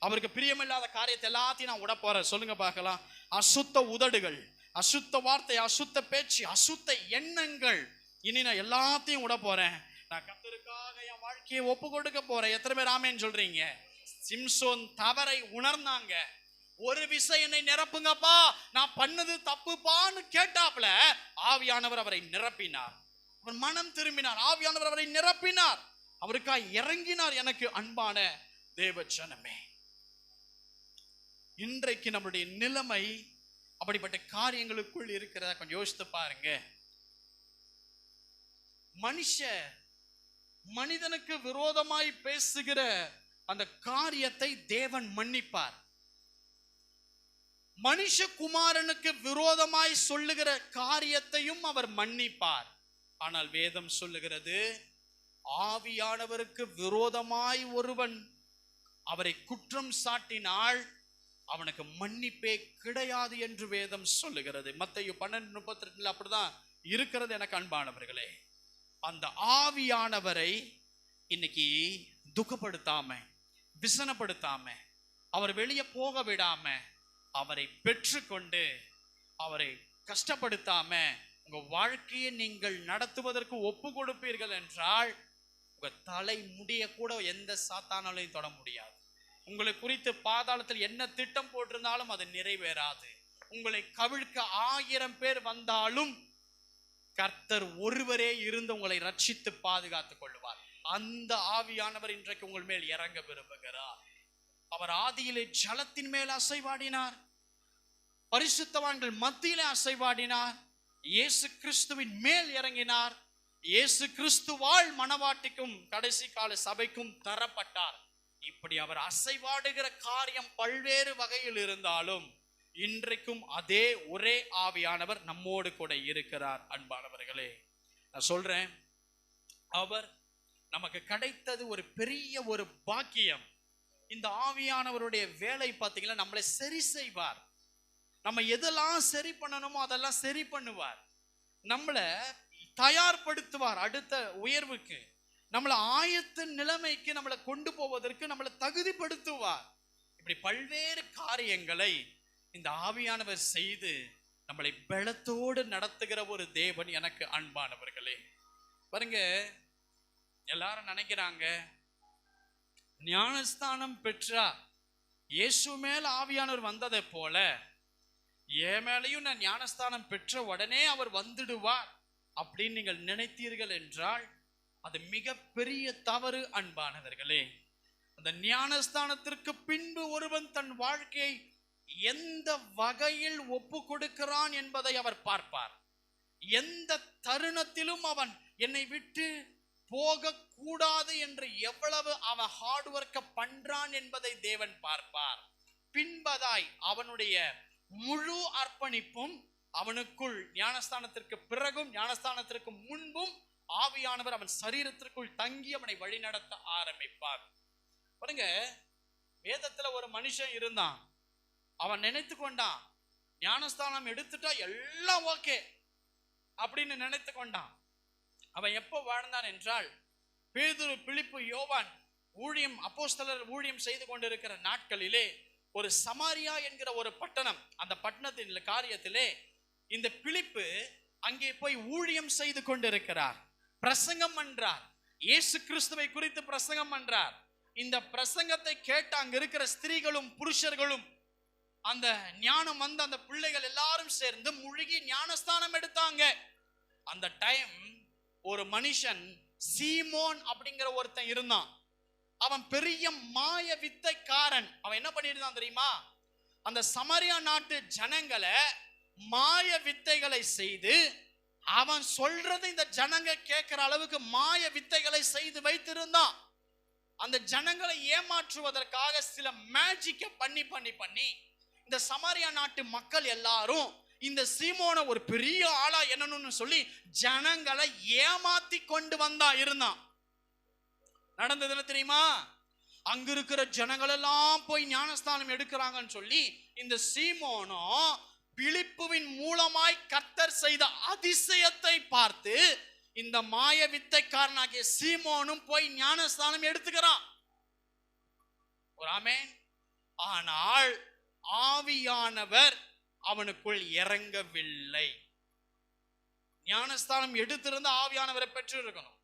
அவருக்கு பிரியமில்லாத காரியத்தை எல்லாத்தையும் நான் விட போறேன். சொல்லுங்க பார்க்கலாம். அசுத்த உதடுகள், அசுத்த வார்த்தை, அசுத்த பேச்சு, அசுத்த எண்ணங்கள், இனி நான் எல்லாத்தையும் விட போறேன். நான் கர்த்தருக்காக என் வாழ்க்கையை ஒப்பு கொடுக்க போறேன். எத்தனை பேர் ஆமென் சொல்றீங்க? சிம்சோன் தவறை உணர்ந்தாங்க. ஒரு விஷயம் என்னை நிரப்புங்கப்பா, நான் பண்ணது தப்புப்பான்னு கேட்டாப்ல ஆவியானவர் அவரை நிரப்பினார். அவர் மனம் திரும்பினார். ஆவியானவர் அவரை நிரப்பினார். அவருக்காய் இறங்கினார். எனக்கு அன்பான தேவ ஜனமே, இன்றைக்கு நம்முடைய நிலைமை அப்படிப்பட்ட காரியங்களுக்குள் இருக்கிறத கொஞ்சம் யோசித்து பாருங்க. மனிதனுக்கு விரோதமாய் பேசுகிற அந்த காரியத்தை தேவன் மன்னிப்பார். மனுஷகுமாரனுக்கு விரோதமாய் சொல்லுகிற காரியத்தையும் அவர் மன்னிப்பார். ஆனால் வேதம் சொல்லுகிறது, ஆவியானவருக்கு விரோதமாய் ஒருவன் அவரை குற்றம் சாட்டினால் அவனுக்கு மன்னிப்பே கிடையாது என்று வேதம் சொல்லுகிறது. மத்தேயு 12:32 அப்படிதான் இருக்கிறது. எனக்கு அன்பானவர்களே, அந்த ஆவியானவரை இன்னைக்கு துக்கப்படுத்தாம, விசனப்படுத்தாம, அவர் வெளியே போக விடாம, அவரை பெற்றுக்கொண்டு அவரை கஷ்டப்படுத்தாம உங்க வாழ்க்கையை நீங்கள் நடத்துவதற்கு ஒப்பு கொடுப்பீர்கள் என்றால், உங்க தலை முடிய கூட எந்த சாத்தானாலையும் தொட முடியாது. உங்களை குறித்து பாதாளத்தில் என்ன திட்டம் போட்டிருந்தாலும் அது நிறைவேறாது. உங்களை கவிழ்க்க 1000 பேர் வந்தாலும் கர்த்தர் ஒருவரே இருந்து உங்களை ரட்சித்து பாதுகாத்துக் கொள்வார். அந்த ஆவியானவர் இன்றைக்கு உங்கள் மேல் இறங்க விரும்புகிறார். அவர் ஆதியிலே ஜலத்தின் மேல் அசைவாடினார். பரிசுத்தவான்கள் மத்தியிலே அசைவாடினார். இயேசு கிறிஸ்துவின் மேல் இறங்கினார். இயேசு கிறிஸ்துவால் மனவாட்டிக்கும் கடைசி கால சபைக்கும் தரப்பட்டார். இப்படி அவர் அசைவாடுகிற காரியம் பல்வேறு வகையில் இருந்தாலும் இன்றைக்கும் அதே ஒரே ஆவியானவர் நம்மோடு கூட இருக்கிறார். அன்பானவர்களே, நான் சொல்றேன், அவர் நமக்கு கிடைத்தது ஒரு பெரிய ஒரு பாக்கியம். இந்த ஆவியானவருடைய வேலை பார்த்தீங்கன்னா, நம்மளை சரி செய்வார். நம்ம எதெல்லாம் சரி பண்ணணுமோ அதெல்லாம் சரி பண்ணுவார். நம்மளை தயார்படுத்துவார் அடுத்த உயர்வுக்கு. நம்மளை ஆயத்த நிலைமைக்கு நம்மளை கொண்டு போவதற்கு நம்மளை தகுதிப்படுத்துவார். இப்படி பல்வேறு காரியங்களை இந்த ஆவியானவர் செய்து நம்மளை பலத்தோடு நடத்துகிற ஒரு தேவன். எனக்கு அன்பானவர்களே, பாருங்க, எல்லாரும் நினைக்கிறாங்க ஞானஸ்தானம் பெற்றா இயேசு மேல ஆவியானவர் வந்ததை போல என் மேலையும் நான் ஞானஸ்தானம் பெற்ற உடனே அவர் வந்துடுவார் அப்படின்னு நீங்கள் நினைத்தீர்கள் என்றால் அது மிகப்பெரிய தவறு. அன்பானவர்களே, அந்த ஞானஸ்தானத்திற்கு பின்பு ஒருவன் தன் வாழ்க்கையை எந்த வகையில் ஒப்பு கொடுக்கிறான் என்பதை அவர் பார்ப்பார். எந்த தருணத்திலும் அவன் என்னை விட்டு போக கூடாது என்று எவ்வளவு அவன் ஹார்ட் ஒர்க்க பண்றான் என்பதை தேவன் பார்ப்பார். பின்பதாய் அவனுடைய முழு அர்ப்பணிப்பும் அவனுக்குள் ஞானஸ்தானத்திற்கு பிறகும் ஞானஸ்தானத்திற்கு முன்பும் ஆவியானவர் அவன் சரீரத்திற்குள் தங்கி அவனை வழிநடத்த ஆரம்பிப்பார். பாருங்க, வேதத்துல ஒரு மனுஷன் இருந்தான். அவன் நினைத்து கொண்டான் ஞானஸ்தானம் எடுத்துட்டா எல்லாம் ஓகே அப்படின்னு நினைத்து கொண்டான். அவன் எப்போ வாழ்ந்தான் என்றால், பேதுரு, பிலிப்பு, யோவான் ஊழியம், அப்போஸ்தலர் ஊழியம் செய்து கொண்டிருக்கிற நாட்களிலே ஒரு சமாரியா என்கிற ஒரு பட்டணம், அந்த பட்டணத்தின் காரியத்திலே இந்த பிலிப்பு அங்கே போய் ஊழியம் செய்து கொண்டிருக்கிறார். பிரசங்கம் பண்றார். இயேசு கிறிஸ்துவை குறித்து பிரசங்கம் பண்றார். இந்த பிரசங்கத்தை கேட்ட அங்க இருக்கிற ஸ்திரீகளும் புருஷர்களும், அந்த ஞானம் வந்த அந்த பிள்ளைகள் எல்லாரும் சேர்ந்து முழுகி ஞானஸ்தானம் எடுத்தாங்க. அந்த டைம் ஒரு மனுஷன் சீமோன் அப்படிங்கிற ஒருத்தன் இருந்தான். அவன் பெரிய மாய வித்தைக்காரன். அவன் என்ன பண்ணிருந்தான் தெரியுமா? அந்த சமரியா நாட்டு ஜனங்களை மாய வித்தைகளை செய்து, அவன் சொல்றது இந்த ஜனங்க கேட்கிற அளவுக்கு மாய வித்தைகளை செய்து வைத்திருந்தான். அந்த ஜனங்களை ஏமாற்றுவதற்காக சில மேஜிக்கை பண்ணி பண்ணி பண்ணி இந்த சமரியா நாட்டு மக்கள் எல்லாரும் இந்த சீமோனை ஒரு பெரிய ஆளா என்னன்னு சொல்லி ஜனங்களை ஏமாத்தி கொண்டு இருந்தான். நடந்தது என்ன தெரியுமா? அங்க இருக்கிற ஜனங்கள் எல்லாம் போய் ஞானஸ்தானம் எடுக்கிறாங்கன்னு சொல்லி இந்த சீமோனும் பிலிப்புவின் மூலமாய் கர்த்தர் செய்த அதிசயத்தை பார்த்து இந்த மாய வித்தைக்காரனாகிய சீமோனும் போய் ஞானஸ்தானம் எடுத்துக்கிறான். ஒரு ஆமென். ஆனால் ஆவியானவர் அவனுக்குள் இறங்கவில்லை. ஞானஸ்தானம் எடுத்திருந்த ஆவியானவரை பெற்று இருக்கணும்,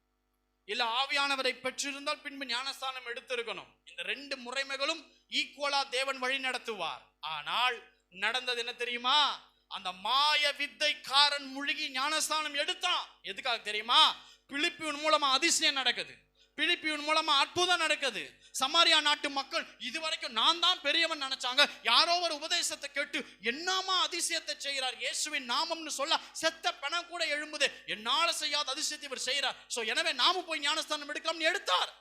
இல்ல ஆவியானவரை பெற்றிருந்தால் பின்பு ஞானஸ்தானம் எடுத்திருக்கணும். இந்த ரெண்டு முறைமைகளும் ஈக்குவலா தேவன் வழி நடத்துவார். ஆனால் நடந்தது என்ன தெரியுமா? அந்த மாய வித்தைக்காரன் முழுகி ஞானஸ்தானம் எடுத்தான். எதுக்காக தெரியுமா? பிலிப்பின் மூலமா அதிசயம் நடக்குது, பிலிப்பின் மூலமா அற்புதம் நடக்குது. சமாரியா நாட்டு மக்கள் இதுவரைக்கும் நான் தான் பெரியவன் நினைச்சாங்க. யாரோ ஒரு உபதேசத்தை கேட்டு என்னமா அதிசயத்தை செய்கிறார், இயேசுவின் நாமம்னு சொல்ல செத்த பணம் கூட எழும்புது. என்னால செய்யாத அதிசயத்தை இவர் செய்கிறார், சோ எனவே நாம போய் ஞானஸ்தானம் எடுக்கலாம்னு எடுத்தார்.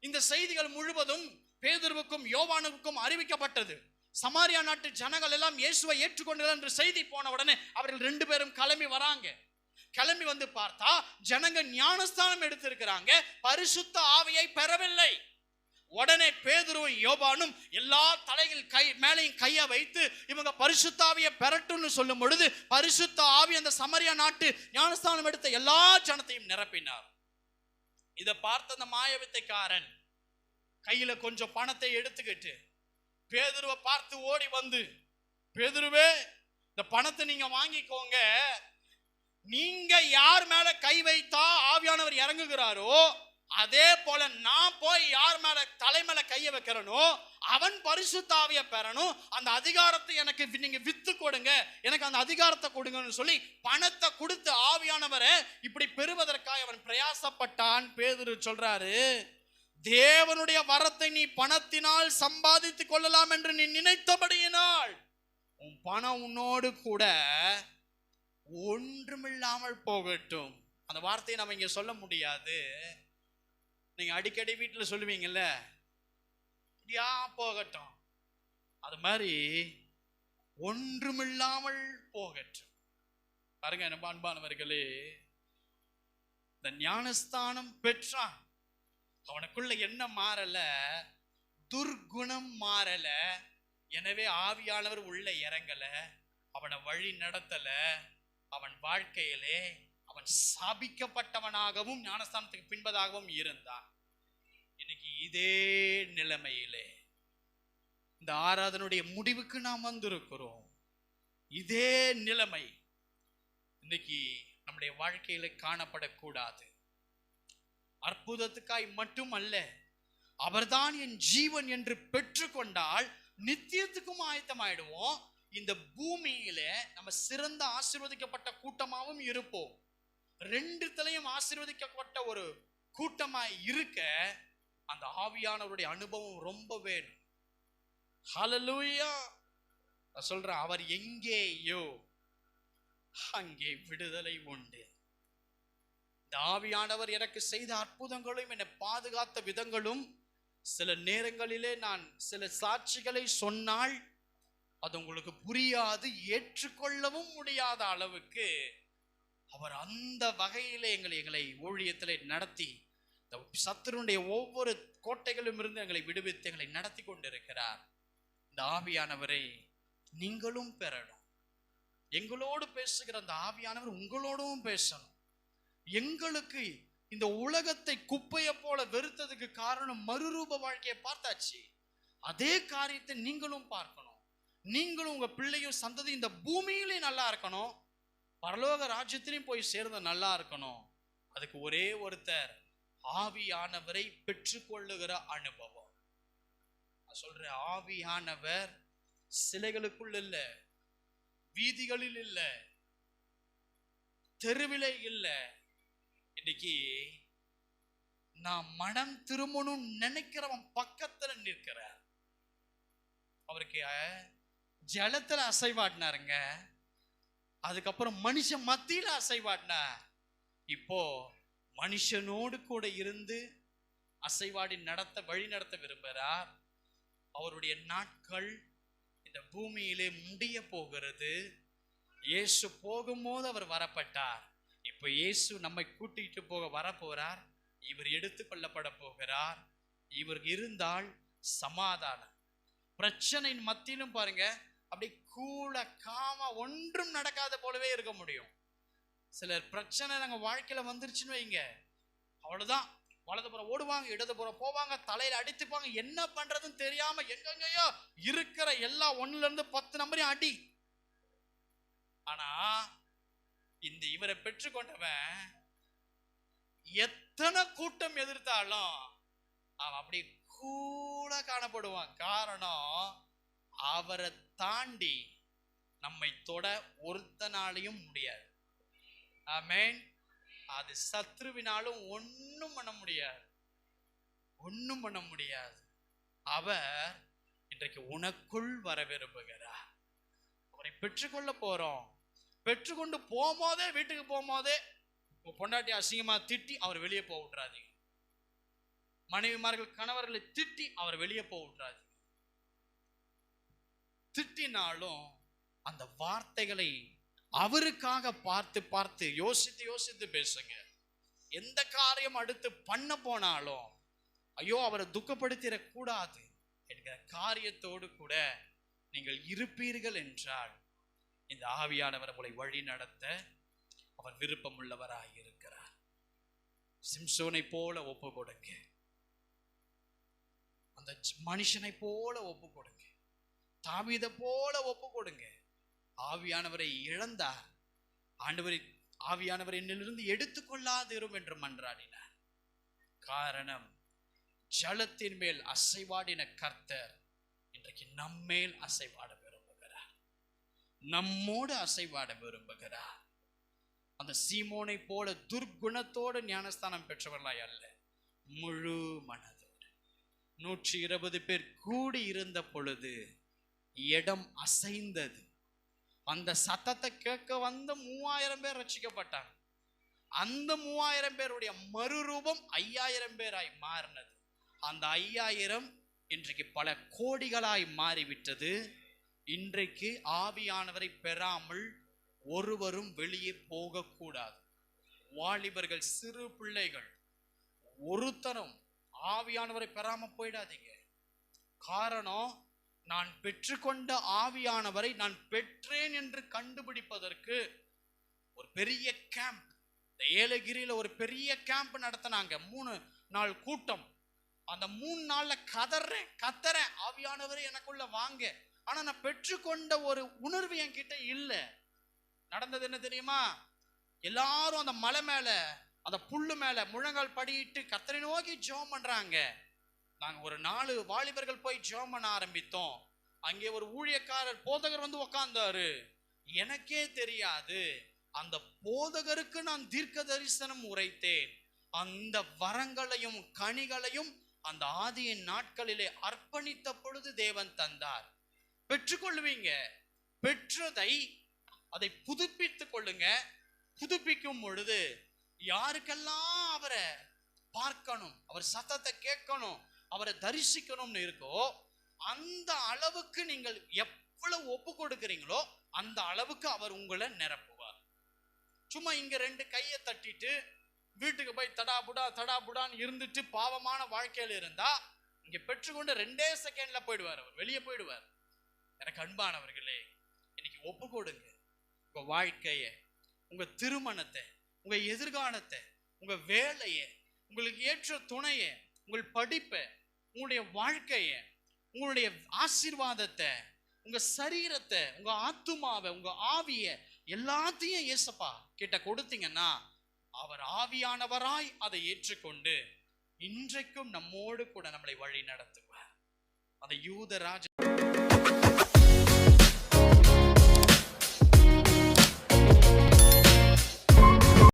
இந்த செய்திகள் முழுவதும் பேதுருவுக்கும் யோவானுக்கும் அறிவிக்கப்பட்டது. சமாரியா நாட்டு ஜனங்கள் எல்லாம் இயேசுவை ஏற்றுக்கொண்டார்கள் என்று செய்தி போன உடனே அவர்கள் ரெண்டு பேரும் கிளம்பி வராங்க. கிளம்பி வந்து பார்த்தா ஜனங்க ஞானஸ்தானம் எடுத்திருக்கிறாங்க, பரிசுத்த ஆவியை பெறவில்லை. உடனே பேதுருவும் யோவானும் எல்லா தலைகள் மேலையும் கையை வைத்து இவங்க பரிசுத்த ஆவியை பெறட்டும்னு சொல்லும் பொழுது பரிசுத்த ஆவி அந்த சமரியா நாட்டு ஞானஸ்தானம் எடுத்த எல்லா ஜனத்தையும் நிரப்பினார். இதை பார்த்த அந்த மாயவித்தைக்காரன் கையில கொஞ்சம் பணத்தை எடுத்துக்கிட்டு பேதுருவை பார்த்து ஓடி வந்து, பேதுருவே இந்த பணத்தை நீங்க வாங்கிக்கோங்க, நீங்க யார் மேல கை வைத்தா ஆவியானவர் இறங்குகிறாரோ அதே போல நான் போய் யார் மேல தலை மேல கைய வைக்கிறனோ அவன் பரிசுத்த ஆவியை பெறணும். அந்த அதிகாரத்தை எனக்கு நீங்க வித்து கொடுங்க, எனக்கு அந்த அதிகாரத்தை கொடுங்கன்னு சொல்லி பணத்தை கொடுத்து ஆவியானவரை இப்படி பெறுவதற்காக அவன் பிரயாசப்பட்டான். பேதுரு சொல்றாரு, தேவனுடைய வரத்தை நீ பணத்தினால் சம்பாதித்துக் கொள்ளலாம் என்று நீ நினைத்தபடியினால் உன் பணம் உன்னோடு கூட ஒன்றுமில்லாமல் போகட்டும். அந்த வார்த்தையை நம்ம இங்க சொல்ல முடியாது. நீங்க அடிக்கடி வீட்டுல சொல்லுவீங்கல்ல, இப்படியா போகட்டும், அது மாதிரி ஒன்றுமில்லாமல் போகட்டும். பாருங்க என்ன அன்பானவர்களே, இந்த ஞானஸ்தானம் பெற்றான், அவனுக்குள்ள என்ன மாறல? துர்குணம் மாறல. எனவே ஆவியானவர் உள்ள இறங்கல, அவனை வழி நடத்தல. அவன் வாழ்க்கையிலே அவன் சாபிக்கப்பட்டவனாகவும் ஞானஸ்தானத்துக்கு பின்பதாகவும் இருந்தான். இன்னைக்கு இதே நிலைமையிலே இந்த ஆராதனுடைய முடிவுக்கு நாம் வந்திருக்கிறோம். இதே நிலைமை இன்னைக்கு நம்முடைய வாழ்க்கையில காணப்படக்கூடாது. அற்புதத்துக்காய் மட்டுமல்ல, அவர்தான் என் ஜீவன் என்று பெற்றுக்கொண்டால் நித்தியத்துக்கும் ஆயத்தமாயிடுவோம். இந்த பூமியில நம்ம சிறந்த ஆசீர்வதிக்கப்பட்ட கூட்டமாகவும் இருப்போம். ரெண்டுத்திலையும் ஆசீர்வதிக்கப்பட்ட ஒரு கூட்டமாய் இருக்க அந்த ஆவியானவருடைய அனுபவம் ரொம்ப வேணும். ஹல்லேலூயா. நான் சொல்றேன், அவர் எங்கேயோ அங்கே விடுதலை உண்டு. இந்த ஆவியானவர் எனக்கு செய்த அற்புதங்களும் என்னை பாதுகாத்த விதங்களும் சில நேரங்களிலே நான் சில சாட்சிகளை சொன்னால் அது உங்களுக்கு புரியாது, ஏற்றுக்கொள்ளவும் முடியாத அளவுக்கு அவர் அந்த வகையிலே எங்களை ஊழியத்திலே நடத்தி சத்துருடைய ஒவ்வொரு கோட்டைகளும் இருந்து எங்களை விடுவித்து எங்களை நடத்தி கொண்டிருக்கிறார். இந்த ஆவியானவரை நீங்களும் பெறணும். எங்களோடு பேசுகிற அந்த ஆவியானவர் உங்களோடும் பேசணும். எங்களுக்கு இந்த உலகத்தை குப்பையை போல வெறுத்ததுக்கு காரணம் மறுரூப வாழ்க்கையை பார்த்தாச்சு. அதே காரியத்தை நீங்களும் பார்க்கணும். நீங்களும் உங்க பிள்ளையும் சந்ததி இந்த பூமியிலே நல்லா இருக்கணும், பரலோக ராஜ்யத்திலையும் போய் சேர்ந்து நல்லா இருக்கணும். அதுக்கு ஒரே ஒருத்தர், ஆவியானவரை பெற்றுக்கொள்ளுகிற அனுபவம். நான் சொல்றேன், ஆவியானவர் சிலைகளுக்குள் இல்ல, வீதிகளில் இல்ல, தெருவிலே இல்ல. இன்னைக்கு நான் மனம் திரும்பணும் நினைக்கிறவன் பக்கத்துல நிற்கிறார். அவருக்கு ஜலத்துல அசைவாடினாருங்க, அதுக்கப்புறம் மனுஷன் மத்தியில அசைவாடினார். இப்போ மனுஷனோடு கூட இருந்து அசைவாடி வழி நடத்த விரும்புகிறார். அவருடைய நாட்கள் இந்த பூமியிலே முடிய போகிறது. இயேசு போகும்போது அவர் வரப்பட்டார். இப்போ இயேசு நம்மை கூட்டிட்டு போக வரப்போறார். இவர் எடுத்துக்கொள்ளப்பட போகிறார். இவர் இருந்தால் சமாதானம். பிரச்சனையின் மத்தியிலும் பாருங்க, அப்படி கூல காம ஒன்றும் நடக்காத போலவே இருக்க முடியும். சிலர் பிரச்சனை நாங்க வாழ்க்கையில வந்துருச்சுன்னு வைங்க, அவ்வளவுதான், வலதுபுறம் ஓடுவாங்க, இடதுபுறம் போவாங்க, தலையில அடித்துப்பாங்க, என்ன பண்றதுன்னு தெரியாம எங்கெங்கயோ இருக்கிற எல்லா 1ல இருந்து 10 நம்பரையும் அடி. ஆனா இந்த இவரை பெற்றுக்கொண்டவன் எத்தனை கூட்டம் எதிர்த்தாலும் அவன் அப்படி கூட காணப்படுவான். காரணம், அவரை தாண்டி நம்மை தொட ஒருத்தனாலையும் முடியாது. ஆமென். அது சத்ருவினாலும் ஒன்னும் பண்ண முடியாது, ஒன்னும் பண்ண முடியாது. அவர் இன்றைக்கு உனக்குள் வர விரும்புகிறார். அவரை பெற்றுக்கொள்ள போறோம். பெற்றுக்கொண்டு போகும்போதே, வீட்டுக்கு போகும்போதே பொண்டாட்டி அசிங்கமா திட்டி அவர் வெளியே போக விட்டுறாதீங்க. மனைவிமார்கள் கணவர்களை திட்டி அவர் வெளியே போக விட்டுறாதீங்க. திட்டினாலும் அந்த வார்த்தைகளை அவருக்காக பார்த்து பார்த்து யோசித்து யோசித்து பேசுங்க. எந்த காரியம் அடுத்து பண்ண போனாலும் ஐயோ அவரை துக்கப்படுத்திடக் கூடாது என்கிற காரியத்தோடு கூட நீங்கள் இருப்பீர்கள் என்றால் இந்த ஆவியானவர் உங்களை வழி நடத்த அவர் விருப்பம் உள்ளவராய் இருக்கிறார். சிம்சோனை போல ஒப்பு கொடுங்க, அந்த மனுஷனை போல ஒப்பு கொடுங்க, தாவீதை போல ஒப்பு கொடுங்க. ஆவியானவரை இழந்தார். ஆவியானவர் என்னிலிருந்து எடுத்துக்கொள்ளாதிரும் என்று மன்றாடினார். காரணம், ஜலத்தின் மேல் அசைவாடின கர்த்தர் இன்றைக்கு நம்மேல் அசைவாட விரும்புகிறார், நம்மோடு அசைவாட விரும்புகிறார். அந்த சீமோனை போல துர்குணத்தோடு ஞானஸ்தானம் பெற்றவர்களாய் அல்ல, முழு மனதோடு. 120 பேர் கூடி இருந்த பொழுது இடம் அசைந்தது. அந்த சத்தத்தை கேட்க வந்த 3000 பேர் ரட்சிக்கப்பட்டாங்க. அந்த 3000 பேருடைய மறுரூபம் 5000 பேராய் மாறினது. அந்த 5000 இன்றைக்கு பல கோடிகளாய் மாறிவிட்டது. இன்றைக்கு ஆவியானவரை பெறாமல் ஒருவரும் வெளியே போகக்கூடாது. வாலிபர்கள், சிறு பிள்ளைகள் ஒருத்தரும் ஆவியானவரை பெறாம போயிடாதீங்க. காரணம், நான் பெற்றுக்கொண்ட ஆவியானவரை நான் பெற்றேன் என்று கண்டுபிடிப்பதற்கு ஒரு பெரிய கேம்ப், இந்த ஏலகிரியில ஒரு பெரிய கேம்ப் நடத்தினாங்க. 3 நாள் கூட்டம். அந்த 3 நாள்ல கத்தறேன் ஆவியானவரை எனக்குள்ள வாங்க. ஆனா நான் பெற்றுக்கொண்ட ஒரு உணர்வு என்கிட்ட இல்லை. நடந்தது என்ன தெரியுமா? எல்லாரும் அந்த மலை மேல, அந்த புல்லு மேல முழங்கால் படியிட்டு கர்த்தரை நோக்கி ஜெபம் பண்றாங்க. நாங்க ஒரு 4 வாலிபர்கள் போய் ஜெபம் பண்ண ஆரம்பித்தோம். அங்கே ஒரு ஊழியக்காரர் போதகர் வந்து உட்கார்ந்தாரு. எனக்கே தெரியாது, அந்த போதகருக்கு நான் தீர்க்க தரிசனம் உரைத்தேன். அந்த வரங்களையும் கனிகளையும் அந்த ஆதியின் நாட்களிலே அர்ப்பணித்த பொழுது தேவன் தந்தார். பெற்றுக்கொள்வீங்க. பெற்றதை அதை புதுப்பித்துக் கொள்ளுங்க. புதுப்பிக்கும் பொழுது யாருக்கெல்லாம் அவரை பார்க்கணும், அவர் சத்தத்தை கேட்கணும், அவரை தரிசிக்கணும்னு இருக்கோ, அந்த அளவுக்கு நீங்கள் எவ்வளவு ஒப்பு கொடுக்கிறீங்களோ அந்த அளவுக்கு அவர் உங்களை நிரப்புவார். சும்மா இங்க 2 கையை தட்டிட்டு வீட்டுக்கு போய் தடாபுடான்னு இருந்துட்டு பாவமான வாழ்க்கையில இருந்தா இங்க பெற்றுக்கொண்டு 2 செகண்ட்ல போயிடுவார், அவர் வெளியே போயிடுவார். எனக்கு அன்பானவர்களே, இன்னைக்கு ஒப்பு கொடுங்க. உங்க வாழ்க்கைய, உங்க திருமணத்தை, உங்க எதிர்காலத்தை, உங்க வேலையை, உங்களுக்கு ஏற்ற துணைய, உங்கள் படிப்பை, உங்களுடைய வாழ்க்கைய, உங்களுடைய ஆசீர்வாதத்தை, உங்க சரீரத்தை, உங்க ஆத்துமாவை, உங்க ஆவிய எல்லாத்தையும் ஏசப்பா கிட்ட கொடுத்தீங்கன்னா அவர் ஆவியானவராய் அதை ஏற்றுக்கொண்டு இன்றைக்கும் நம்மோடு கூட நம்மளை வழி நடத்துவார். அந்த யூத ராஜா